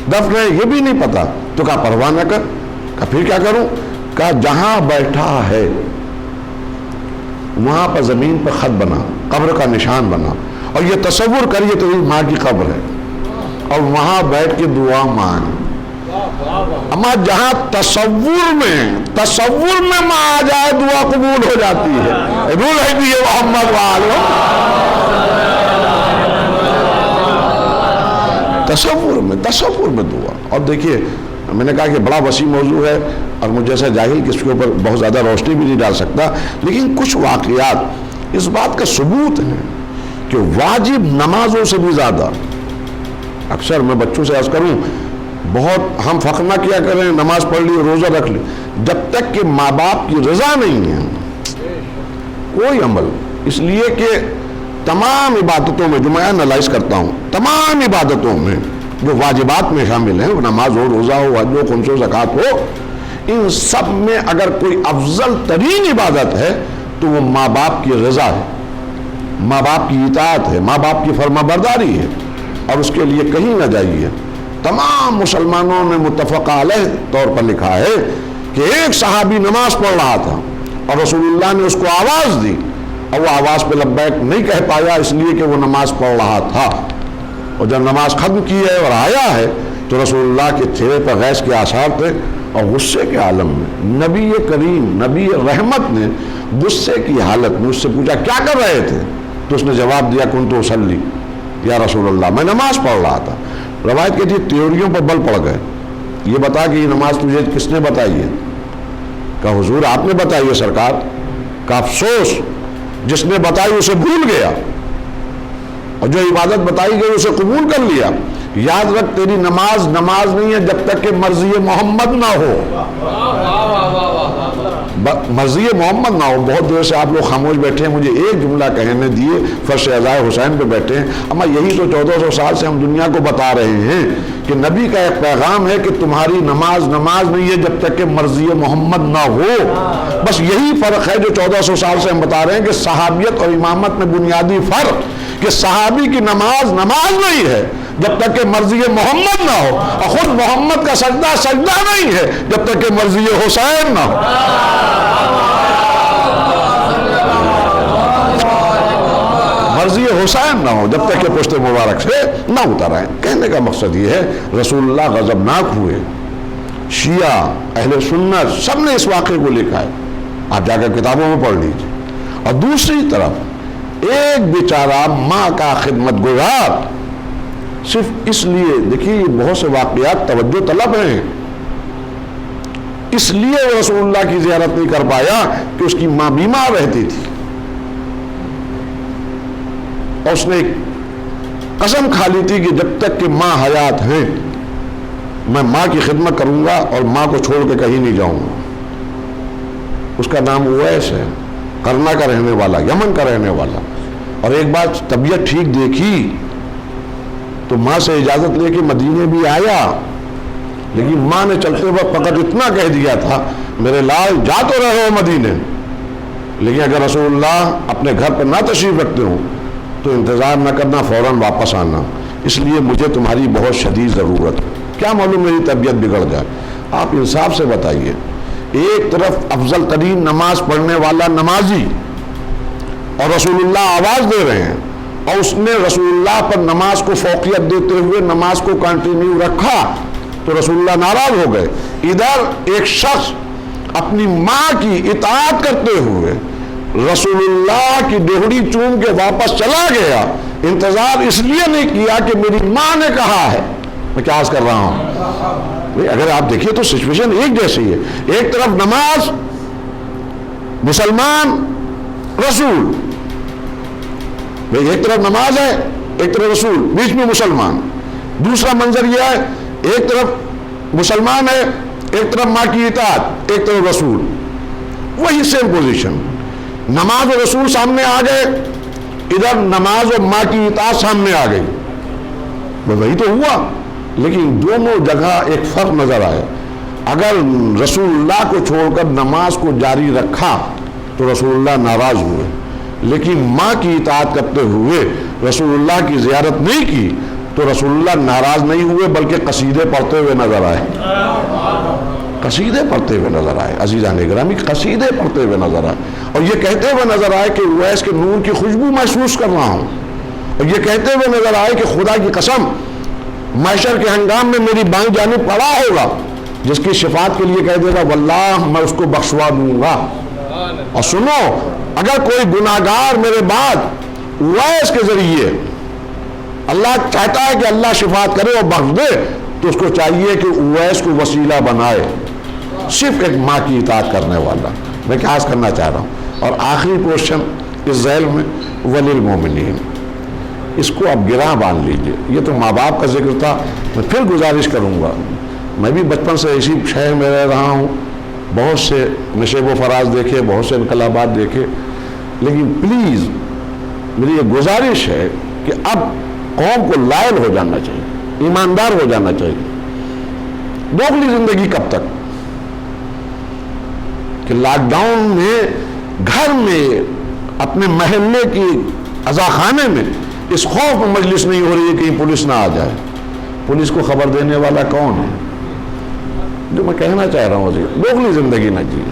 دفن ہے یہ بھی نہیں پتا. تو کہا پرواہ نہ کر. کہا پھر کیا کروں؟ کہا جہاں بیٹھا ہے وہاں پر زمین پر خط بنا، قبر کا نشان بنا، اور یہ تصور کر یہ تیری ماں کی قبر ہے، اور وہاں بیٹھ کے دعا مانگ. اما جہاں تصور میں ماں آ جائے دعا قبول ہو جاتی ہے. رول ہے بھی یہ محمد والو تصور میں دعا. اور دیکھیے میں نے کہا کہ بڑا وسیع موضوع ہے اور مجھ جیسا جاہل کس کے اوپر بہت زیادہ روشنی بھی نہیں ڈال سکتا، لیکن کچھ واقعات اس بات کا ثبوت ہے کہ واجب نمازوں سے بھی زیادہ، اکثر میں بچوں سے عرض کروں بہت ہم فخر نہ کیا کریں نماز پڑھ لی روزہ رکھ لی، جب تک کہ ماں باپ کی رضا نہیں ہے کوئی عمل. اس لیے کہ تمام عبادتوں میں جو میں انالائز کرتا ہوں، تمام عبادتوں میں جو واجبات میں شامل ہیں، نماز ہو، روزہ ہو، حج ہو، خمس و زکوٰۃ ہو، ان سب میں اگر کوئی افضل ترین عبادت ہے تو وہ ماں باپ کی رضا ہے، ماں باپ کی اطاعت ہے، ماں باپ کی فرما برداری ہے. اور اس کے لیے کہیں نہ جائیے، تمام مسلمانوں نے متفق علیہ طور پر لکھا ہے کہ ایک صحابی نماز پڑھ رہا تھا اور رسول اللہ نے اس کو آواز دی اور وہ آواز پہ لبیک نہیں کہہ پایا اس لیے کہ وہ نماز پڑھ رہا تھا. اور جب نماز ختم کی ہے اور آیا ہے تو رسول اللہ کے چہرے پر غیظ کے آثار تھے اور غصے کے عالم میں نبی کریم نبی رحمت نے غصے کی حالت میں اس سے پوچھا کیا کر رہے تھے؟ تو اس نے جواب دیا کنت اصلی یا رسول اللہ، میں نماز پڑھ رہا تھا. روایت کہتی ہے تیوریوں پر بل پڑ گئے، یہ بتا کہ یہ نماز تجھے کس نے بتائی ہے؟ کہا حضور آپ نے بتائی ہے سرکار۔ کہا افسوس جس نے بتائی اسے بھول گیا، اور جو عبادت بتائی گئی اسے قبول کر لیا۔ یاد رکھ تیری نماز نماز نہیں ہے جب تک کہ مرضی محمد نہ ہو، مرضی محمد نہ ہو۔ بہت دیر سے آپ لوگ خاموش بیٹھے ہیں، مجھے ایک جملہ کہنے دیے، فرش عزائے حسین پہ بیٹھے ہیں۔ اما یہی تو 1400 سال سے ہم دنیا کو بتا رہے ہیں کہ نبی کا ایک پیغام ہے کہ تمہاری نماز نماز نہیں ہے جب تک کہ مرضی محمد نہ ہو۔ بس یہی فرق ہے جو 1400 سال سے ہم بتا رہے ہیں کہ صحابیت اور امامت میں بنیادی فرق، کہ صحابی کی نماز نماز نہیں ہے جب تک کہ مرضی محمد نہ ہو، اور خود محمد کا سجدہ سجدہ نہیں ہے جب تک کہ مرضی حسین نہ ہو۔ مرضی حسین نہ ہو جب تک کہ پشت مبارک سے نہ اتر آئے۔ کہنے کا مقصد یہ ہے رسول اللہ غضبناک ہوئے، شیعہ اہل سنت سب نے اس واقعے کو لکھا ہے، آپ جا کر کتابوں میں پڑھ لیجیے۔ اور دوسری طرف ایک بیچارہ ماں کا خدمت گزار صرف اس لیے، دیکھیے یہ بہت سے واقعات توجہ طلب ہیں، اس لیے وہ رسول اللہ کی زیارت نہیں کر پایا کہ اس کی ماں بیمار رہتی تھی، اور اس نے قسم کھا لی تھی کہ جب تک کہ ماں حیات ہیں میں ماں کی خدمت کروں گا اور ماں کو چھوڑ کے کہیں نہیں جاؤں گا۔ اس کا نام اویس ہے، کرنا کا رہنے والا، یمن کا رہنے والا۔ اور ایک بات طبیعت ٹھیک دیکھی تو ماں سے اجازت لے کے مدینے بھی آیا، لیکن ماں نے چلتے وقت فقط اتنا کہہ دیا تھا میرے لال جا تو رہے ہو مدینے، لیکن اگر رسول اللہ اپنے گھر پر نہ تشریف رکھتے ہوں تو انتظار نہ کرنا، فوراً واپس آنا، اس لیے مجھے تمہاری بہت شدید ضرورت ہے، کیا معلوم میری طبیعت بگڑ جائے۔ آپ انصاف سے بتائیے، ایک طرف افضل ترین نماز پڑھنے والا نمازی اور رسول اللہ آواز دے رہے ہیں، اور اس نے رسول اللہ پر نماز کو فوقیت دیتے ہوئے نماز کو کنٹینیو رکھا تو رسول اللہ ناراض ہو گئے۔ ادھر ایک شخص اپنی ماں کی اطاعت کرتے ہوئے رسول اللہ کی ڈوہڑی چوم کے واپس چلا گیا، انتظار اس لیے نہیں کیا کہ میری ماں نے کہا ہے۔ میں کیا عرض کر رہا ہوں، اگر آپ دیکھیے تو سچویشن ایک جیسی ہے، ایک طرف نماز، مسلمان، رسول، ایک طرف نماز ہے ایک طرف رسول، بیچ میں مسلمان۔ دوسرا منظر یہ ہے، ایک طرف مسلمان ہے ایک طرف ماں کی اطاعت، ایک طرف رسول، وہی سیم پوزیشن۔ نماز اور رسول سامنے آ گئے، ادھر نماز اور ماں کی اطاعت سامنے آ گئی، وہی تو ہوا، لیکن دونوں جگہ ایک فرق نظر آئے۔ اگر رسول اللہ کو چھوڑ کر نماز کو جاری رکھا تو رسول اللہ ناراض ہوئے، لیکن ماں کی اطاعت کرتے ہوئے رسول اللہ کی زیارت نہیں کی تو رسول اللہ ناراض نہیں ہوئے بلکہ قصیدے پڑھتے ہوئے نظر آئے، قصیدے پڑھتے ہوئے نظر آئے، عزیزان گرامی قصیدے پڑھتے ہوئے نظر آئے، اور یہ کہتے ہوئے نظر آئے کہ اویس کے نور کی خوشبو محسوس کر رہا ہوں، اور یہ کہتے ہوئے نظر آئے کہ خدا کی قسم محشر کے ہنگام میں میری بائیں جانب پڑا ہوگا جس کی شفاعت کے لیے کہہ دے گا واللہ میں اس کو بخشوا دوں گا۔ اور سنو، اگر کوئی گناہگار میرے بعد اویس کے ذریعے اللہ چاہتا ہے کہ اللہ شفاعت کرے اور بخش دے تو اس کو چاہیے کہ اویس کو وسیلہ بنائے، صرف ایک ماں کی اطاعت کرنے والا۔ میں کیا عرض کرنا چاہ رہا ہوں، اور آخری کوشچن اس ذیل میں ولی المومنین، اس کو اب گراں باندھ لیجئے۔ یہ تو ماں باپ کا ذکر تھا، میں پھر گزارش کروں گا، میں بھی بچپن سے اسی شہر میں رہ رہا ہوں، بہت سے نشیب و فراز دیکھے، بہت سے انقلابات دیکھے، لیکن پلیز میری یہ گزارش ہے کہ اب قوم کو لائل ہو جانا چاہیے، ایماندار ہو جانا چاہیے۔ دوگلی زندگی کب تک کہ لاک ڈاؤن میں گھر میں اپنے محلے کی عزاخانے میں اس خوف میں مجلس نہیں ہو رہی ہے کہ پولیس نہ آ جائے۔ پولیس کو خبر دینے والا کون ہے؟ جو میں کہنا چاہ رہا ہوں دوگلی زندگی نہ جیے،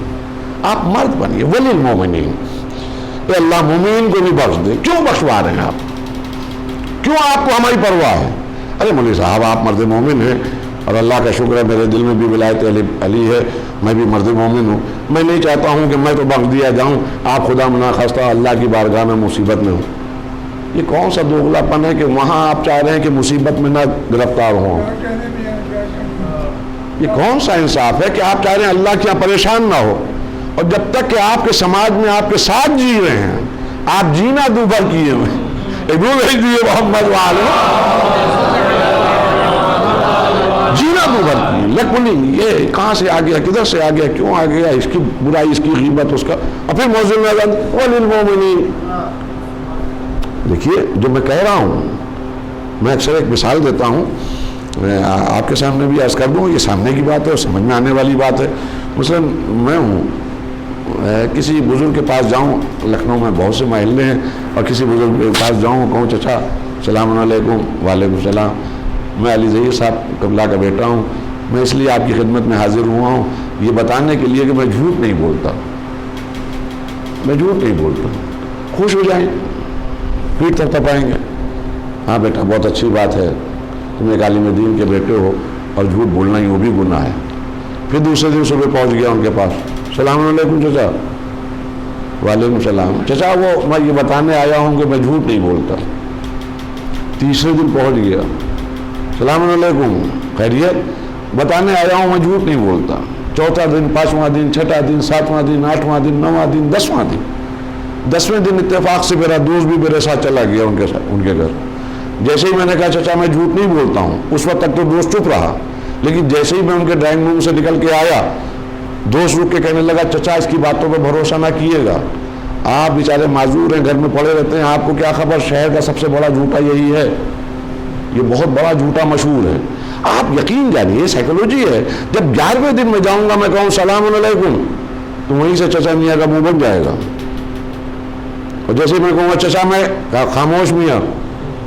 آپ مرد بنیے، ولی المومنین، اے اللہ مومین کو بھی بخش دے۔ کیوں بخشوا رہے ہیں آپ؟ کیوں آپ کو ہماری پرواہ ہے؟ ارے مولوی صاحب آپ مرد مومن ہیں، اور اللہ کا شکر ہے میرے دل میں بھی ولایت علی ہے، میں بھی مرد مومن ہوں، میں نہیں چاہتا ہوں کہ میں تو بخش دیا جاؤں، آپ خدا ناخواستہ اللہ کی بارگاہ میں مصیبت میں ہوں۔ یہ کون سا دوغلا پن ہے کہ وہاں آپ چاہ رہے ہیں کہ مصیبت میں نہ گرفتار ہوں؟ یہ کون سا انصاف ہے کہ آپ چاہ رہے ہیں اللہ کے یہاں پریشان نہ ہو، اور جب تک کہ آپ کے سماج میں آپ کے ساتھ جی رہے ہیں آپ جینا دوبھر کیے ہوئے محمد والے جینا دوبھر کیے لکھنی، یہ کہاں سے آ گیا، کدھر سے آ گیا، کیوں آ گیا، اس کی برائی، اس کی غیبت، اس کا، اور پھر موضوع وَلِلْمُؤْمِنِينَ۔ دیکھیے جو میں کہہ رہا ہوں، میں اکثر ایک مثال دیتا ہوں، میں آپ کے سامنے بھی عرض کر دوں، یہ سامنے کی بات ہے اور سمجھ میں آنے والی بات ہے۔ مثلا میں ہوں، کسی بزرگ کے پاس جاؤں، لکھنؤ میں بہت سے محلے ہیں، اور کسی بزرگ کے پاس جاؤں، کہوں چچا السلام علیکم، وعلیکم السلام، میں علی ظہیر صاحب قبلہ کا بیٹا ہوں، میں اس لیے آپ کی خدمت میں حاضر ہوا ہوں یہ بتانے کے لیے کہ میں جھوٹ نہیں بولتا، میں جھوٹ نہیں بولتا۔ خوش ہو جائیں، پیٹ تھپ پائیں گے، ہاں بیٹا بہت اچھی بات ہے، تم ایک عالم دین کے بیٹے ہو، اور جھوٹ بولنا ہی وہ بھی گناہ ہے۔ پھر دوسرے دن صبح پہنچ گیا ان کے پاس، السلام علیکم چچا، وعلیکم السلام، چچا وہ میں یہ بتانے آیا ہوں کہ میں جھوٹ نہیں بولتا۔ تیسرے دن پہنچ گیا، السلام علیکم، خیریت، بتانے آیا ہوں میں جھوٹ نہیں بولتا۔ چوتھا دن، پانچواں دن، چھٹا دن، ساتواں دن، آٹھواں دن، نواں دن، 10واں دن، 10ویں دن اتفاق سے میرا دوست بھی میرے ساتھ چلا گیا ان کے گھر۔ جیسے ہی میں نے کہا چچا میں جھوٹ نہیں بولتا ہوں، اس وقت تک تو دوست چپ رہا، لیکن جیسے ہی میں ان کے ڈرائنگ روم سے نکل کے آیا، دوست رک کے کہنے لگا چچا اس کی باتوں پہ بھروسہ نہ کیے گا، آپ بیچارے معذور ہیں، گھر میں پڑے رہتے ہیں، آپ کو کیا خبر، شہر کا سب سے بڑا جھوٹا یہی ہے، یہ بہت بڑا جھوٹا مشہور ہے۔ آپ یقین جانیے سائیکولوجی ہے، جب 11ویں دن میں جاؤں گا میں کہوں السلام علیکم تو وہیں سے چچا میاں کا منہ بن جائے گا، اور جیسے میں کہوں گا چچا میں خاموش میاں،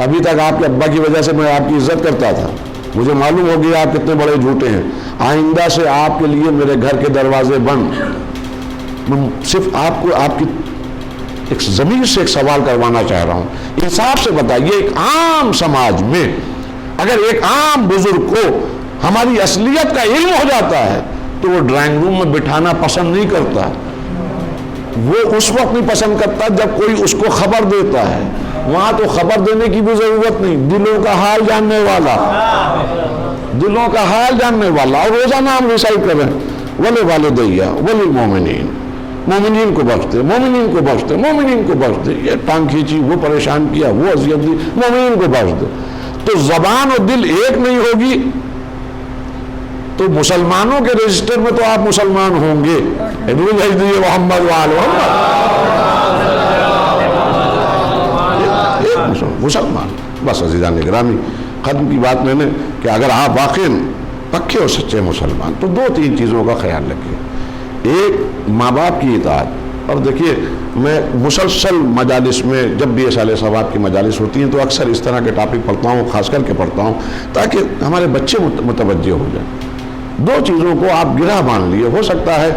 ابھی تک آپ کے ابا کی وجہ سے میں آپ کی عزت کرتا تھا، مجھے معلوم ہو گیا آپ کتنے بڑے جھوٹے ہیں، آئندہ سے آپ کے لیے میرے گھر کے دروازے بند۔ میں صرف آپ کو آپ کی ایک ضمیر سے ایک سوال کروانا چاہ رہا ہوں، انصاف سے بتائیے، ایک عام سماج میں اگر ایک عام بزرگ کو ہماری اصلیت کا علم ہو جاتا ہے تو وہ ڈرائنگ روم میں بٹھانا پسند نہیں کرتا، وہ اس وقت نہیں پسند کرتا جب کوئی اس کو خبر دیتا ہے، وہاں تو خبر دینے کی بھی ضرورت نہیں، دلوں کا حال جاننے والا، دلوں کا حال جاننے والا، اور روزانہ ہم ریسائٹ کریں وَلِوَالِدَيَّ وَلِلْمُؤْمِنِينَ، مومنین کو بخش دے، مومنین کو بخش دے، مومنین کو بخش دے، یہ ٹانگ کھینچی، وہ پریشان کیا، وہ اذیت دی، مومنین کو بخش دے۔ تو زبان اور دل ایک نہیں ہوگی تو مسلمانوں کے رجسٹر میں تو آپ مسلمان ہوں گے، محمد مسلمان، بس عزیزان گرامی، ختم کی بات میں نے کہ اگر آپ واقعی پکے اور سچے مسلمان تو 2-3 چیزوں کا خیال رکھیں۔ ایک، ماں باپ کی اطاعت، اور دیکھیے میں مسلسل مجالس میں جب بھی اصالہ ثواب کی مجالس ہوتی ہیں تو اکثر اس طرح کے ٹاپک پڑھتا ہوں، خاص کر کے پڑھتا ہوں تاکہ ہمارے بچے متوجہ ہو جائیں۔ 2 چیزوں کو آپ گرہ باندھ لیے، ہو سکتا ہے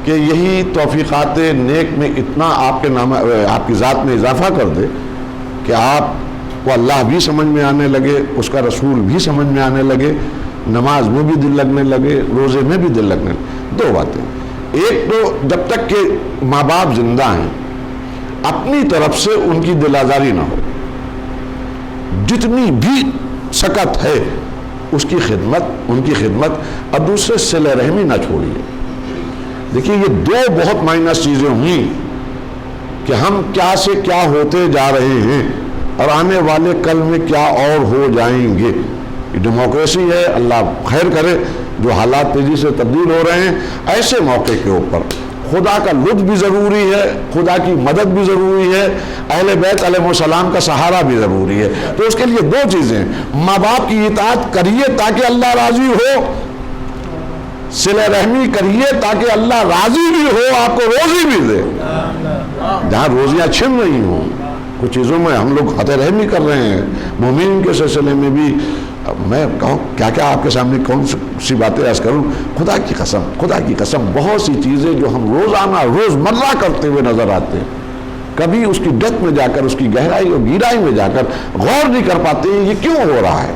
کہ یہی توفیقات نیک میں اتنا آپ کے نام آپ کی ذات میں اضافہ کر دے کہ آپ کو اللہ بھی سمجھ میں آنے لگے، اس کا رسول بھی سمجھ میں آنے لگے، نماز میں بھی دل لگنے لگے، روزے میں بھی دل لگنے لگے۔ 2 باتیں، ایک تو جب تک کہ ماں باپ زندہ ہیں اپنی طرف سے ان کی دل آزاری نہ ہو، جتنی بھی سکت ہے اس کی خدمت، ان کی خدمت، اور دوسرے صلہ رحمی نہ چھوڑیے۔ دیکھیے یہ 2 بہت مائنس چیزیں ہوئی کہ ہم کیا سے کیا ہوتے جا رہے ہیں اور آنے والے کل میں کیا اور ہو جائیں گے۔ یہ ڈیموکریسی ہے، اللہ خیر کرے، جو حالات تیزی سے تبدیل ہو رہے ہیں، ایسے موقع کے اوپر خدا کا لطف بھی ضروری ہے، خدا کی مدد بھی ضروری ہے، اہل بیت علیہ السلام کا سہارا بھی ضروری ہے۔ تو اس کے لیے 2 چیزیں، ماں باپ کی اطاعت کریے تاکہ اللہ راضی ہو، صلہ رحمی کریے تاکہ اللہ راضی بھی ہو، آپ کو روزی بھی دے۔ جہاں روزیاں چھن رہی ہوں، کچھ چیزوں میں ہم لوگ خطۂ رحمی کر رہے ہیں، مومنین کے سلسلے میں بھی میں کہوں کیا کیا آپ کے سامنے کون سی باتیں عرض کروں، خدا کی قسم بہت سی چیزیں جو ہم روزانہ روزمرہ کرتے ہوئے نظر آتے ہیں، کبھی اس کی ڈیپتھ میں جا کر، اس کی گہرائی اور گہرائی میں جا کر غور نہیں کر پاتے ہیں یہ کیوں ہو رہا ہے۔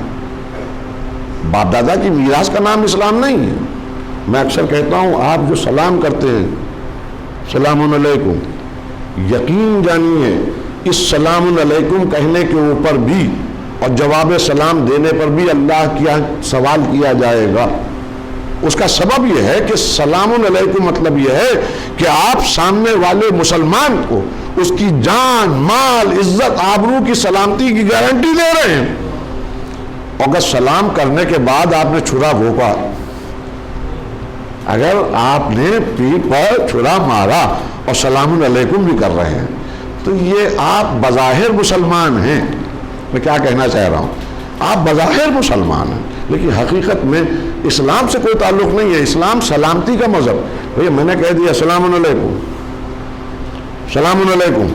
باپ دادا کی میراث کا نام اسلام نہیں ہے۔ میں اکثر کہتا ہوں آپ جو سلام کرتے ہیں السلام علیکم، یقین جانیے اس سلام علیکم کہنے کے اوپر بھی اور جواب سلام دینے پر بھی اللہ کیا سوال کیا جائے گا. اس کا سبب یہ ہے کہ سلام علیکم مطلب یہ ہے کہ آپ سامنے والے مسلمان کو اس کی جان، مال، عزت، آبرو کی سلامتی کی گارنٹی دے رہے ہیں. اگر سلام کرنے کے بعد آپ نے چھرا گھونپا، اگر آپ نے پیٹھ پر چھرا مارا اور سلام علیکم بھی کر رہے ہیں تو یہ آپ بظاہر مسلمان ہیں. میں کیا کہنا چاہ رہا ہوں، آپ بظاہر مسلمان ہیں لیکن حقیقت میں اسلام سے کوئی تعلق نہیں ہے. اسلام سلامتی کا مذہب. بھئی میں نے کہہ دیا السلام علیکم، السلام علیکم،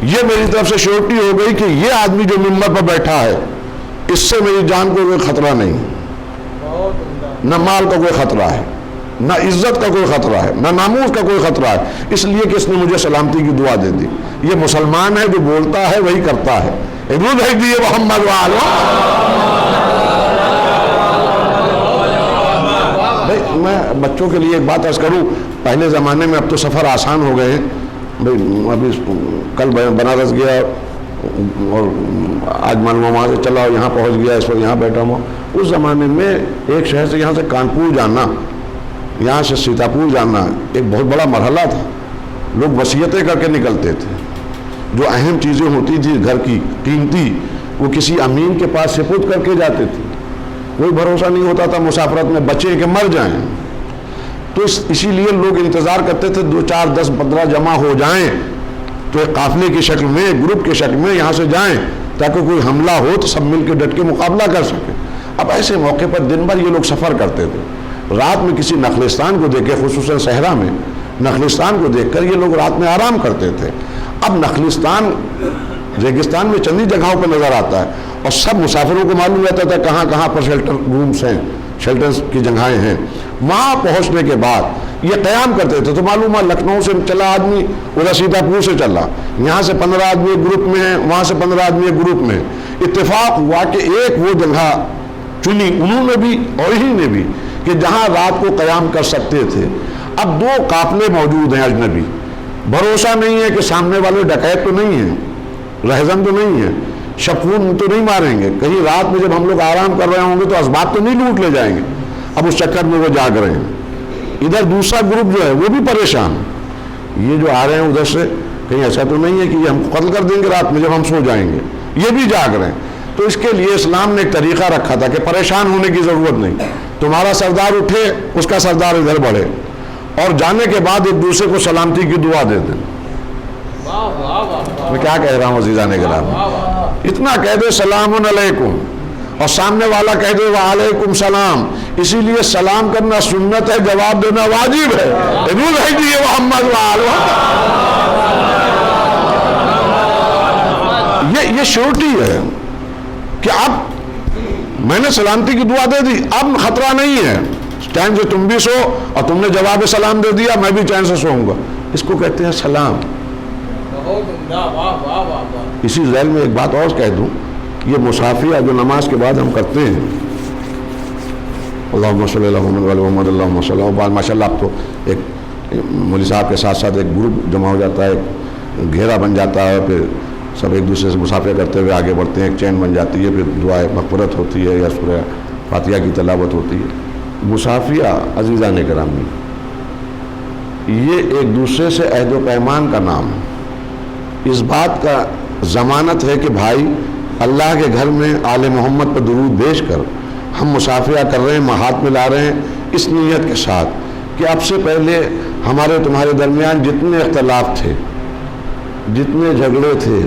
یہ میری طرف سے شیورٹی ہو گئی کہ یہ آدمی جو منبر پر بیٹھا ہے اس سے میری جان کو کوئی خطرہ نہیں، نہ مال کا کوئی خطرہ ہے، نہ عزت کا کوئی خطرہ ہے، نہ ناموس کا کوئی خطرہ ہے، اس لیے کہ اس نے مجھے سلامتی کی دعا دے دی. یہ مسلمان ہے جو بولتا ہے وہی کرتا ہے. درود بھیج دیے محمد وعلیہ. میں بچوں کے لیے ایک بات عرض کروں، پہلے زمانے میں، اب تو سفر آسان ہو گئے ہیں. ابھی کل بنارس گیا اور آج معلوم وہاں سے چلا یہاں پہنچ گیا، اس وقت یہاں بیٹھا ہوں. اس زمانے میں ایک شہر سے یہاں سے کانپور جانا، یہاں سے سیتاپور جانا ایک بہت بڑا مرحلہ تھا. لوگ وصیتیں کر کے نکلتے تھے. جو اہم چیزیں ہوتی تھی گھر کی قیمتی، وہ کسی امین کے پاس سپرد کر کے جاتے تھے. کوئی بھروسہ نہیں ہوتا تھا مسافرت میں بچے کہ مر جائیں. تو اسی لیے لوگ انتظار کرتے تھے 2 4 10 15 جمع ہو جائیں تو ایک قافلے کی شکل میں، گروپ کی شکل میں یہاں سے جائیں تاکہ کوئی حملہ ہو تو سب مل کے ڈٹ کے مقابلہ کر سکیں. اب ایسے موقع پر دن بھر یہ لوگ سفر کرتے تھے. رات میں کسی نخلستان کو دیکھ کے، خصوصاً صحرا میں نخلستان کو دیکھ کر یہ لوگ رات میں آرام کرتے تھے. اب نخلستان ریگستان میں چندی جگہوں پر نظر آتا ہے اور سب مسافروں کو معلوم رہتا تھا کہاں کہاں پر شیلٹر رومز ہیں، شیلٹرز کی جگہیں ہیں. وہاں پہنچنے کے بعد یہ قیام کرتے تھے تو معلوم ہے لکھنؤ سے چلا آدمی ادھر سیتاپور سے چلا، یہاں سے 15 آدمی گروپ میں ہیں، وہاں سے 15 آدمی گروپ میں. اتفاق ہوا کہ ایک وہ جگہ چنی انہوں نے بھی اور انہی نے بھی کہ جہاں رات کو قیام کر سکتے تھے. اب 2 قافلے موجود ہیں اجنبی، بھروسہ نہیں ہے کہ سامنے والے ڈکیت تو نہیں ہیں، رہزن تو نہیں ہے، شپون تو نہیں ماریں گے، کہیں رات میں جب ہم لوگ آرام کر رہے ہوں گے تو اسباب تو نہیں لوٹ لے جائیں گے. اب اس چکر میں وہ جاگ رہے ہیں. ادھر دوسرا گروپ جو ہے وہ بھی پریشان، یہ جو آ رہے ہیں ادھر سے کہیں ایسا تو نہیں ہے کہ یہ ہم کو قتل کر دیں گے رات میں جب ہم سو جائیں گے، یہ بھی جاگ رہے ہیں. تو اس کے لیے اسلام نے ایک طریقہ رکھا تھا کہ پریشان ہونے کی ضرورت نہیں. تمہارا سردار اٹھے اس کا سردار ادھر بڑھے اور جانے کے بعد ایک دوسرے کو سلامتی کی دعا دے دیں. میں کیا کہہ رہا ہوں عزیزان کرام، اتنا کہہ دے السلام علیکم اور سامنے والا کہہ دے وعلیکم السلام. اسی لیے سلام کرنا سنت ہے، جواب دینا واجب ہے. درود ہے جی محمد وعلیہ. یہ شیورٹی ہے کہ اب میں نے سلامتی کی دعا دے دی، اب خطرہ نہیں ہے. چین سے تم بھی سو اور تم نے جواب سلام دے دیا، میں بھی چین سے سوؤں گا. اس کو کہتے ہیں سلام. اسی ذیل میں ایک بات اور کہہ دوں، یہ مصافیہ جو نماز کے بعد ہم کرتے ہیں، اللہم صلی اللہ علیہ محمد اللہم صلی اللہ علیہ، ماشاء اللہ اب تو ایک مولوی صاحب کے ساتھ ساتھ ایک گروپ جمع ہو جاتا ہے، گھیرا بن جاتا ہے، پھر سب ایک دوسرے سے مصافیہ کرتے ہوئے آگے بڑھتے ہیں، ایک چین بن جاتی ہے، پھر دعائے مغفرت ہوتی ہے یا سورہ فاتحہ کی تلاوت ہوتی ہے. مصافیہ عزیزان گرامی یہ ایک دوسرے سے عہد و پیمان کا نام ہے. اس بات کا ضمانت ہے کہ بھائی اللہ کے گھر میں آل محمد پر درود بیچ کر ہم مصافحہ کر رہے ہیں، ہاتھ ملا رہے ہیں اس نیت کے ساتھ کہ اب سے پہلے ہمارے تمہارے درمیان جتنے اختلاف تھے، جتنے جھگڑے تھے،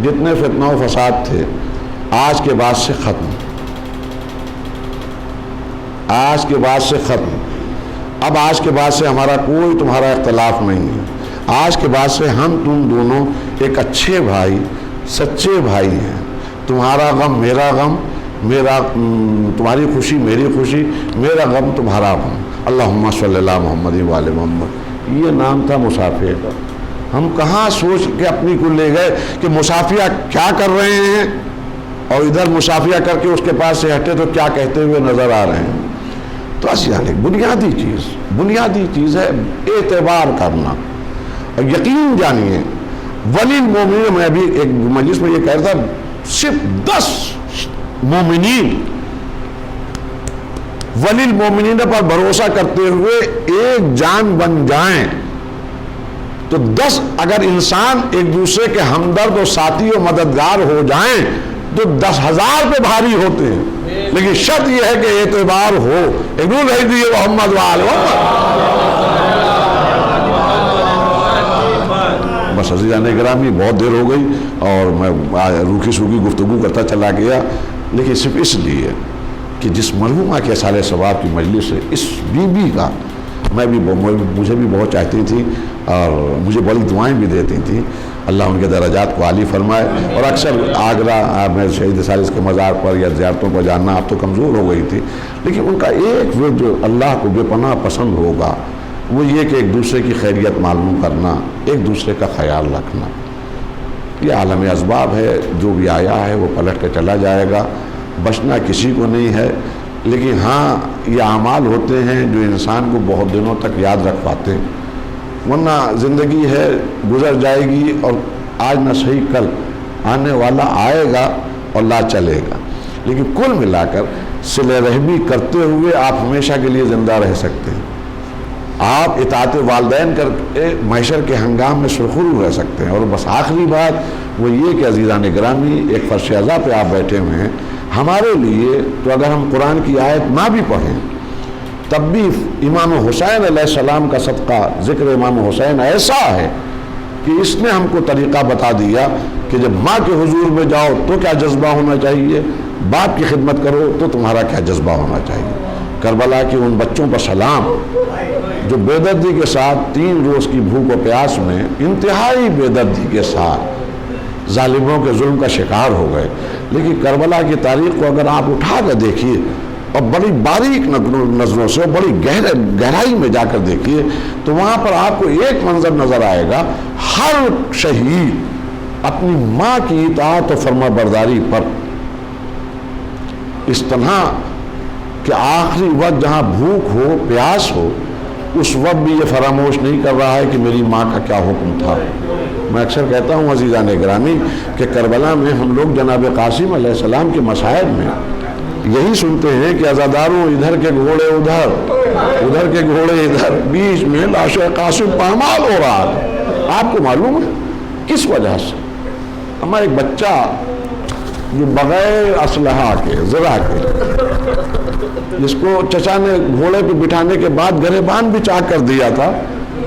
جتنے فتنہ و فساد تھے، آج کے بعد سے ختم. آج کے بعد سے ختم. اب آج کے بعد سے ہمارا کوئی تمہارا اختلاف نہیں ہے. آج کے بعد سے ہم تم دونوں ایک اچھے بھائی، سچے بھائی ہیں. تمہارا غم میرا غم، تمہاری خوشی میری خوشی، میرا غم تمہارا غم. اللہم صلی اللہ محمد وعلی محمد. یہ نام تھا مصافحہ کا. ہم کہاں سوچ کے اپنی کو لے گئے کہ مصافحہ کیا کر رہے ہیں اور ادھر مصافحہ کر کے اس کے پاس سے ہٹے تو کیا کہتے ہوئے نظر آ رہے ہیں. تو یعنی بنیادی چیز ہے اعتبار کرنا. اور یقین جانیے ولی المومنین، میں ابھی ایک مجلس میں یہ کہہ رہا تھا، صرف 10 مومنین ولی المومنین پر بھروسہ کرتے ہوئے ایک جان بن جائیں تو 10 اگر انسان ایک دوسرے کے ہمدرد و ساتھی و مددگار ہو جائیں تو 10,000 پہ بھاری ہوتے ہیں، لیکن شرط یہ ہے کہ اعتبار ہو. ایک نور رہی دیئے محمد وآل بس. عزیزان گرامی، بہت دیر ہو گئی اور میں روکھی سوکھی گفتگو کرتا چلا گیا، لیکن صرف اس لیے کہ جس مرحومہ کے سال ثواب کی مجلس سے اس بی بی کا مجھے بھی بہت چاہتی تھی اور مجھے بڑی دعائیں بھی دیتی تھیں. اللہ ان کے درجات کو عالی فرمائے. اور اکثر آگرہ میں شہید ثالث کے مزار پر یا زیارتوں پر جاننا اب تو کمزور ہو گئی تھی، لیکن ان کا ایک ورد جو اللہ کو بے پناہ پسند ہوگا وہ یہ کہ ایک دوسرے کی خیریت معلوم کرنا، ایک دوسرے کا خیال رکھنا. یہ عالم اسباب ہے، جو بھی آیا ہے وہ پلٹ کے چلا جائے گا، بچنا کسی کو نہیں ہے. لیکن ہاں یہ اعمال ہوتے ہیں جو انسان کو بہت دنوں تک یاد رکھ پاتے ہیں، ورنہ زندگی ہے گزر جائے گی اور آج نہ صحیح کل آنے والا آئے گا اور لا چلے گا. لیکن کل ملا کر صلہ رحمی کرتے ہوئے آپ ہمیشہ کے لیے زندہ رہ سکتے ہیں. آپ اطاعت والدین کر کے محشر کے ہنگام میں سرخرو رہ سکتے ہیں. اور بس آخری بات وہ یہ کہ عزیزان گرامی، ایک فرش عزا پہ آپ بیٹھے ہوئے ہیں، ہمارے لیے تو اگر ہم قرآن کی آیت نہ بھی پڑھیں تب بھی امام حسین علیہ السلام کا صدقہ ذکر امام حسین ایسا ہے کہ اس نے ہم کو طریقہ بتا دیا کہ جب ماں کے حضور میں جاؤ تو کیا جذبہ ہونا چاہیے، باپ کی خدمت کرو تو تمہارا کیا جذبہ ہونا چاہیے. کربلا کے ان بچوں پر سلام جو بے دردی کے ساتھ 3 روز کی بھوک و پیاس میں انتہائی بے دردی کے ساتھ ظالموں کے ظلم کا شکار ہو گئے. لیکن کربلا کی تاریخ کو اگر آپ اٹھا کر دیکھیے اور بڑی باریک نظروں سے بڑی گہرائی میں جا کر دیکھیے تو وہاں پر آپ کو ایک منظر نظر آئے گا، ہر شہید اپنی ماں کی اطاعت و فرما برداری پر اس طرح کہ آخری وقت جہاں بھوک ہو پیاس ہو اس وقت بھی یہ فراموش نہیں کر رہا ہے کہ میری ماں کا کیا حکم تھا. میں اکثر کہتا ہوں عزیزان گرامی کہ کربلا میں ہم لوگ جناب قاسم علیہ السلام کے مصائب میں یہی سنتے ہیں کہ عزاداروں ادھر کے گھوڑے ادھر، ادھر کے گھوڑے ادھر، بیچ میں لاش قاسم پامال ہو رہا ہے. آپ کو معلوم ہے کس وجہ سے؟ ہمارا ایک بچہ جو بغیر اسلحہ کے ذرا کے، جس کو چچا نے گھوڑے پہ بٹھانے کے بعد گریبان بھی چاک کر دیا تھا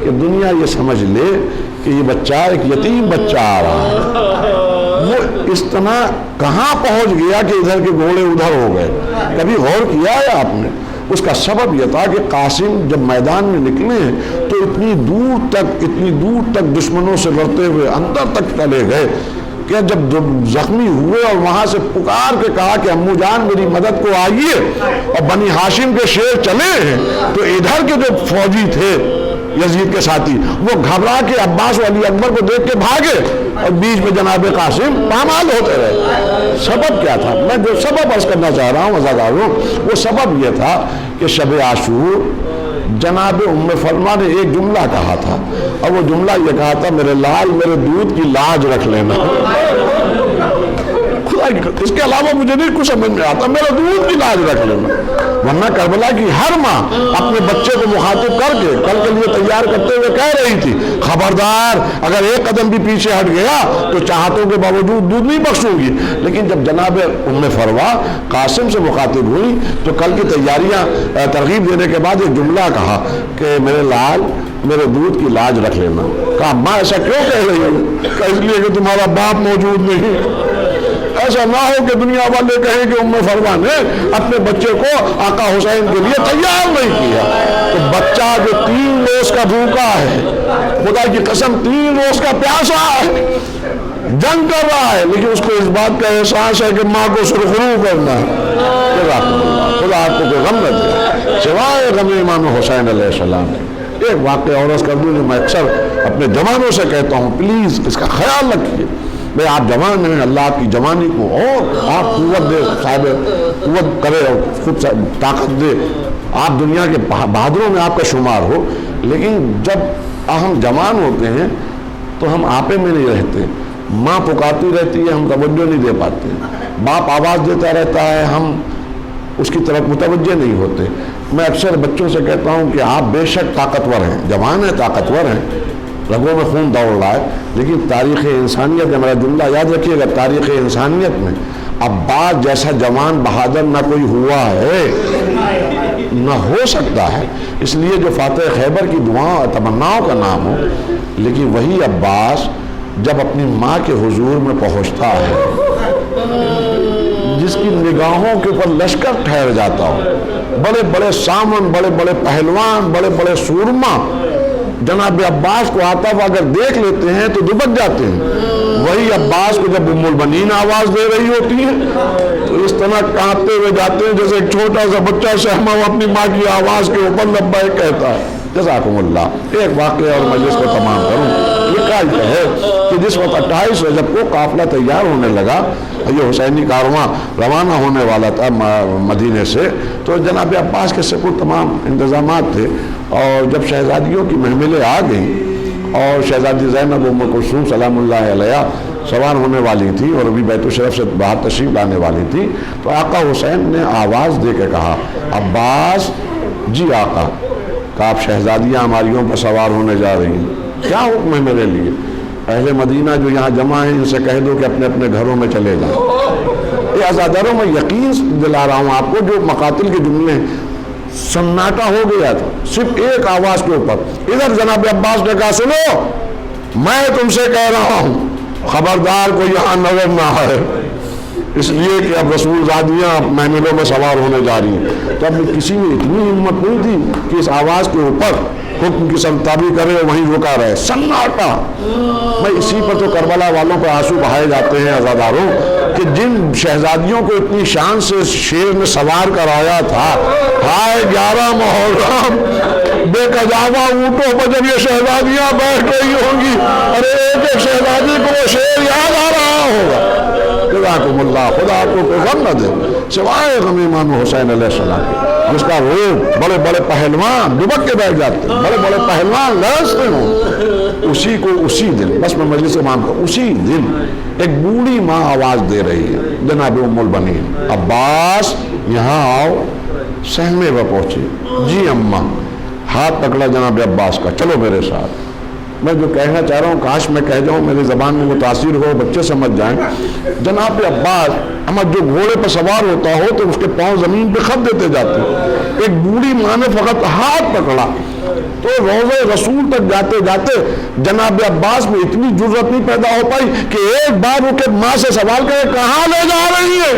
کہ دنیا یہ سمجھ لے کہ یہ بچہ ایک یتیم بچہ آ رہا ہے، وہ اس طرح کہاں پہنچ گیا کہ ادھر کے گھوڑے ادھر ہو گئے. کبھی غور کیا ہے آپ نے؟ اس کا سبب یہ تھا کہ قاسم جب میدان میں نکلے تو اتنی دور تک دشمنوں سے لڑتے ہوئے اندر تک چلے گئے کہ جب زخمی ہوئے اور وہاں سے پکار کے کہا کہ امو جان میری مدد کو آئیے، اور بنی ہاشم کے شیر چلے ہیں تو ادھر کے جو فوجی تھے یزید کے ساتھی وہ گھبرا کے عباس و علی اکبر کو دیکھ کے بھاگے اور بیچ میں جناب قاسم پامال ہوتے رہے. سبب کیا تھا؟ میں جو سبب عرض کرنا چاہ رہا ہوں عزاداروں، وہ سبب یہ تھا کہ شب عاشور جناب ام سلمہ نے ایک جملہ کہا تھا، اور وہ جملہ یہ کہا تھا، میرے لال میرے دودھ کی لاج رکھ لینا. اس کے علاوہ مجھے نہیں کچھ سمجھ میں آتا، میرا دودھ کی لاج رکھ لینا. ورنہ کربلا کی ہر ماں اپنے بچے کو مخاطب کر کے کل کے لیے تیار کرتے ہوئے کہہ رہی تھی، خبردار اگر ایک قدم بھی پیچھے ہٹ گیا تو چاہتوں کے باوجود دودھ نہیں بخشوں گی. لیکن جب جناب ام فروا قاسم سے مخاطب ہوئی تو کل کی تیاریاں ترغیب دینے کے بعد ایک جملہ کہا کہ میرے لال میرے دودھ کی لاج رکھ لینا. کہا ماں ایسا کیوں کہہ رہی ہو؟ کہ اس لیے کہ تمہارا باپ موجود نہیں. ایسا نہ ہو کہ دنیا والے کہیں کہ ام فروا نے اپنے بچے کو آقا حسین کے لیے تیار نہیں کیا. تو بچہ جو 3 روز کا بھوکا ہے، خدا کی قسم 3 روز کا پیاسا ہے، جنگ کر رہا ہے، لیکن اس کو اس بات کا احساس ہے کہ ماں کو سرخرو کرنا ہے. خدا آپ کو کوئی غم نہ دے سوائے غم امام حسین علیہ السلام. ایک واقعہ اور عرض کر دوں جو میں اکثر اپنے جوانوں سے کہتا ہوں، پلیز اس کا خیال رکھیے. بھائی آپ جوان ہیں، اللہ آپ کی جوانی کو اور آپ قوت دے، صاحب قوت کرے اور خود طاقت دے، آپ دنیا کے بہادروں میں آپ کا شمار ہو. لیکن جب ہم جوان ہوتے ہیں تو ہم آپے میں نہیں رہتے، ماں پکارتی رہتی ہے، ہم توجہ نہیں دے پاتے، باپ آواز دیتا رہتا ہے، ہم اس کی طرف متوجہ نہیں ہوتے۔ میں اکثر بچوں سے کہتا ہوں کہ آپ بے شک طاقتور ہیں، جوان ہیں، طاقتور ہیں، رگوں میں خون دوڑ رہا ہے، لیکن تاریخ انسانیت میں، میرا جملہ یاد رکھیے گا، تاریخ انسانیت میں عباس جیسا جوان بہادر نہ کوئی ہوا ہے، نہ ہو سکتا ہے۔ اس لیے جو فاتح خیبر کی دعاؤں اور تمناؤں کا نام ہو، لیکن وہی عباس جب اپنی ماں کے حضور میں پہنچتا ہے، جس کی نگاہوں کے اوپر لشکر ٹھہر جاتا ہو، بڑے بڑے سامن، بڑے بڑے پہلوان، بڑے بڑے سورما جناب عباس کو آتا ہوا اگر دیکھ لیتے ہیں تو دبک جاتے ہیں۔ وہی عباس کو جب ام البنین آواز دے رہی ہوتی ہے تو اس طرح کانپتے ہوئے جاتے ہیں جیسے ایک چھوٹا سا بچہ شہما وہ اپنی ماں کی آواز کے اوپر لبیک کہتا ہے۔ جزاکم اللہ۔ ایک واقعہ اور مجلس کو تمام کروں۔ لکھا ہے کہ جس وقت 28 رجب کو قافلہ تیار ہونے لگا، یہ حسینی کارواں روانہ ہونے والا تھا مدینے سے، تو جناب عباس کے سپرد تمام انتظامات تھے، اور جب شہزادیوں کی محملیں آ گئیں اور شہزادی زینب ام کلثوم سلام اللہ علیہ سوار ہونے والی تھی اور ابھی بیت الشرف سے باہر تشریف لانے والی تھی، تو آقا حسین نے آواز دے کے کہا، عباس جی آقا، کہ آپ شہزادیاں ہماریوں پر سوار ہونے جا رہی ہیں، کیا حکم ہے میرے لیے؟ اہل مدینہ جو یہاں جمع ہیں ان سے کہہ دو کہ اپنے اپنے گھروں میں چلے جائیں۔ یہ عزاداروں میں یقین دلا رہا ہوں آپ کو، جو مقاتل کے جملے ہیں، سناٹا ہو گیا تھا صرف ایک آواز کے اوپر۔ ادھر جناب عباس نے کہا، سنو میں تم سے کہہ رہا ہوں، خبردار کو یہاں نظر نہ آئے، اس لیے کہ اب رسول زادیاں محملوں میں سوار ہونے جا رہی ہیں۔ تو اب کسی میں اتنی ہمت نہیں تھی کہ اس آواز کے اوپر حکم کی سنتابی کرے اور وہیں رکا رہے، سناٹا۔ میں اسی پر تو کربلا والوں پر آنسو بہائے جاتے ہیں عزاداروں، کہ جن شہزادیوں کو اتنی شان سے شیر نے سوار کرایا تھا، ہائے 11 محرم بے قجاوا اونٹوں پر جب یہ شہزادیاں بیٹھ رہی ہوں گی، ارے ایک ایک شہزادی کو وہ شیر یاد آ رہا ہوگا۔ جزاکم اللہ، خدا آپ کو غم نہ دے سوائے غم امام حسین علیہ السلام، جس کا روح بڑے بڑے پہلوان دبک کے بیٹھ جاتے ہیں، بڑے بڑے پہلوان لرزتے ہوں۔ اسی کو اسی دن، بس میں مجلس امام کو، اسی دن ایک بوڑھی ماں آواز دے رہی ہے، جناب ام البنین، عباس یہاں آؤ۔ سہمے پر پہنچی، جی اماں، ہاتھ پکڑا جناب عباس کا، چلو میرے ساتھ۔ میں جو کہنا چاہ رہا ہوں کاش میں کہہ جاؤں، میری زبان میں متاثر ہو، بچے سمجھ جائیں۔ جناب عباس اما جو گھوڑے پر سوار ہوتا ہو تو اس کے پاؤں زمین پہ خط دیتے جاتے، ایک بوڑھی ماں نے فقط ہاتھ پکڑا تو روضہ رسول تک جاتے جاتے جناب عباس میں اتنی جرت نہیں پیدا ہو پائی کہ ایک بار وہ کہ ماں سے سوال کرے کہاں لے جا رہی ہے،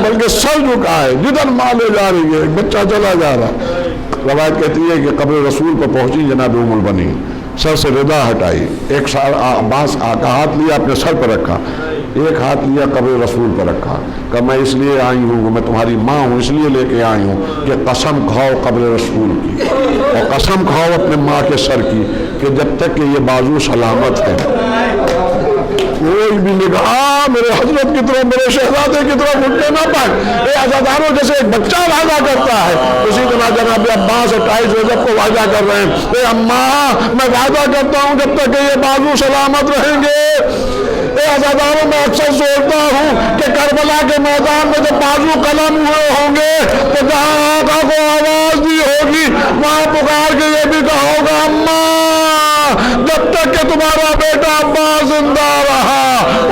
بلکہ سر جھکا ہے، جدھر ماں لے جا رہی ہے، بچہ چلا جا رہا ہے۔ روایت کہتی ہے کہ قبر رسول پر پہنچی جناب ام البنین، سر سے ردا ہٹائی، ایک سال عباس کا ہاتھ لیا اپنے سر پر رکھا، ایک ہاتھ لیا قبر رسول پر رکھا، کہ میں اس لیے آئی ہوں، میں تمہاری ماں ہوں اس لیے لے کے آئی ہوں کہ قسم کھاؤ قبر رسول کی، اور قسم کھاؤ اپنے ماں کے سر کی کہ جب تک کہ یہ بازو سلامت ہے کوئی بھی نگاہ میرے حضرت کی طرف، میرے شہزادے کی طرف اٹھنے نہ پائے۔ اے عزاداروں، جیسے ایک بچہ وعدہ کرتا ہے اسی طرح جناب عباس 28 رجب کو وعدہ کر رہے ہیں، اے اماں میں وعدہ کرتا ہوں جب تک کہ یہ بازو سلامت رہیں گے۔ اے عزاداروں، میں اکثر سوچتا ہوں کہ کربلا کے میدان میں جب بازو قلم ہوئے ہوں گے تو جہاں آقا کو آواز دی ہوگی وہاں پکار کے یہ بھی کہا ہوگا، اماں جب تک کہ تمہارا بیٹا عباس زندہ رہا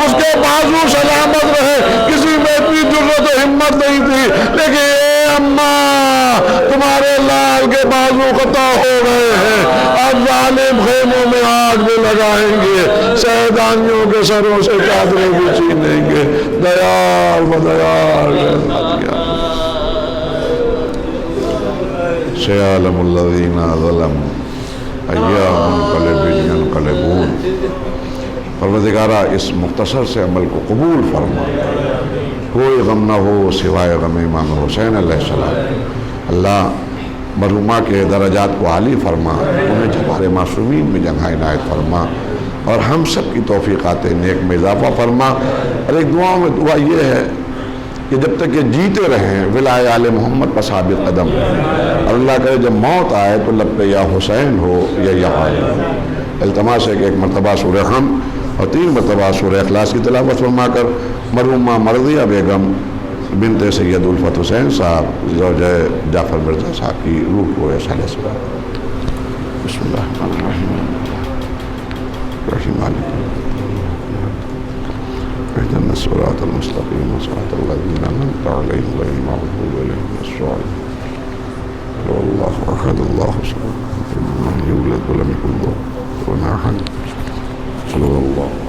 اس کے بازو سلامت رہے۔ کسی میں اتنی جرت و ہمت نہیں تھی، لیکن اے اماں تمہارے لال کے بازو قطع ہو گئے ہیں، اب ظالم خیموں میں آگ بھی لگائیں گے، سیدانیوں کے سروں سے چادریں بھی چھینیں گے۔ دیال و دیال سیعلم الذین ظلموا ایام ینقلبون۔ پروردگارہ اس مختصر سے عمل کو قبول فرما، کوئی غم نہ ہو سوائے غم امام حسین علیہ السلام۔ اللہ مرحومہ کے درجات کو عالی فرما، انہیں ہمارے معصومین میں جگہ عنایت فرما، اور ہم سب کی توفیقات نیک میں اضافہ فرما۔ اور ایک دعاؤں میں دعا یہ ہے کہ جب تک یہ جیتے رہیں ولائے آل محمد پر ثابت قدم، اور اللہ کرے جب موت آئے تو لب پہ یا حسین ہو یا یہاں، التماس ہے کہ 1 مرتبہ سورہ حمد اور 3 مرتبہ سورہ اخلاص کی تلاوت فرما کر مرحومہ مرضیہ بیگم بنت سید الفت حسین صاحب زوجہ جعفر مرزا صاحب کی روح کو احسان سے بسم اللہ الرحمن الرحیم اهدنا الصراط المستقيم صراط الذين أنعمت عليهم غير المغضوب عليهم ولا الضالين والله أحد الله الصمد لم يلد ولم يكن له كفوا أحد صلى الله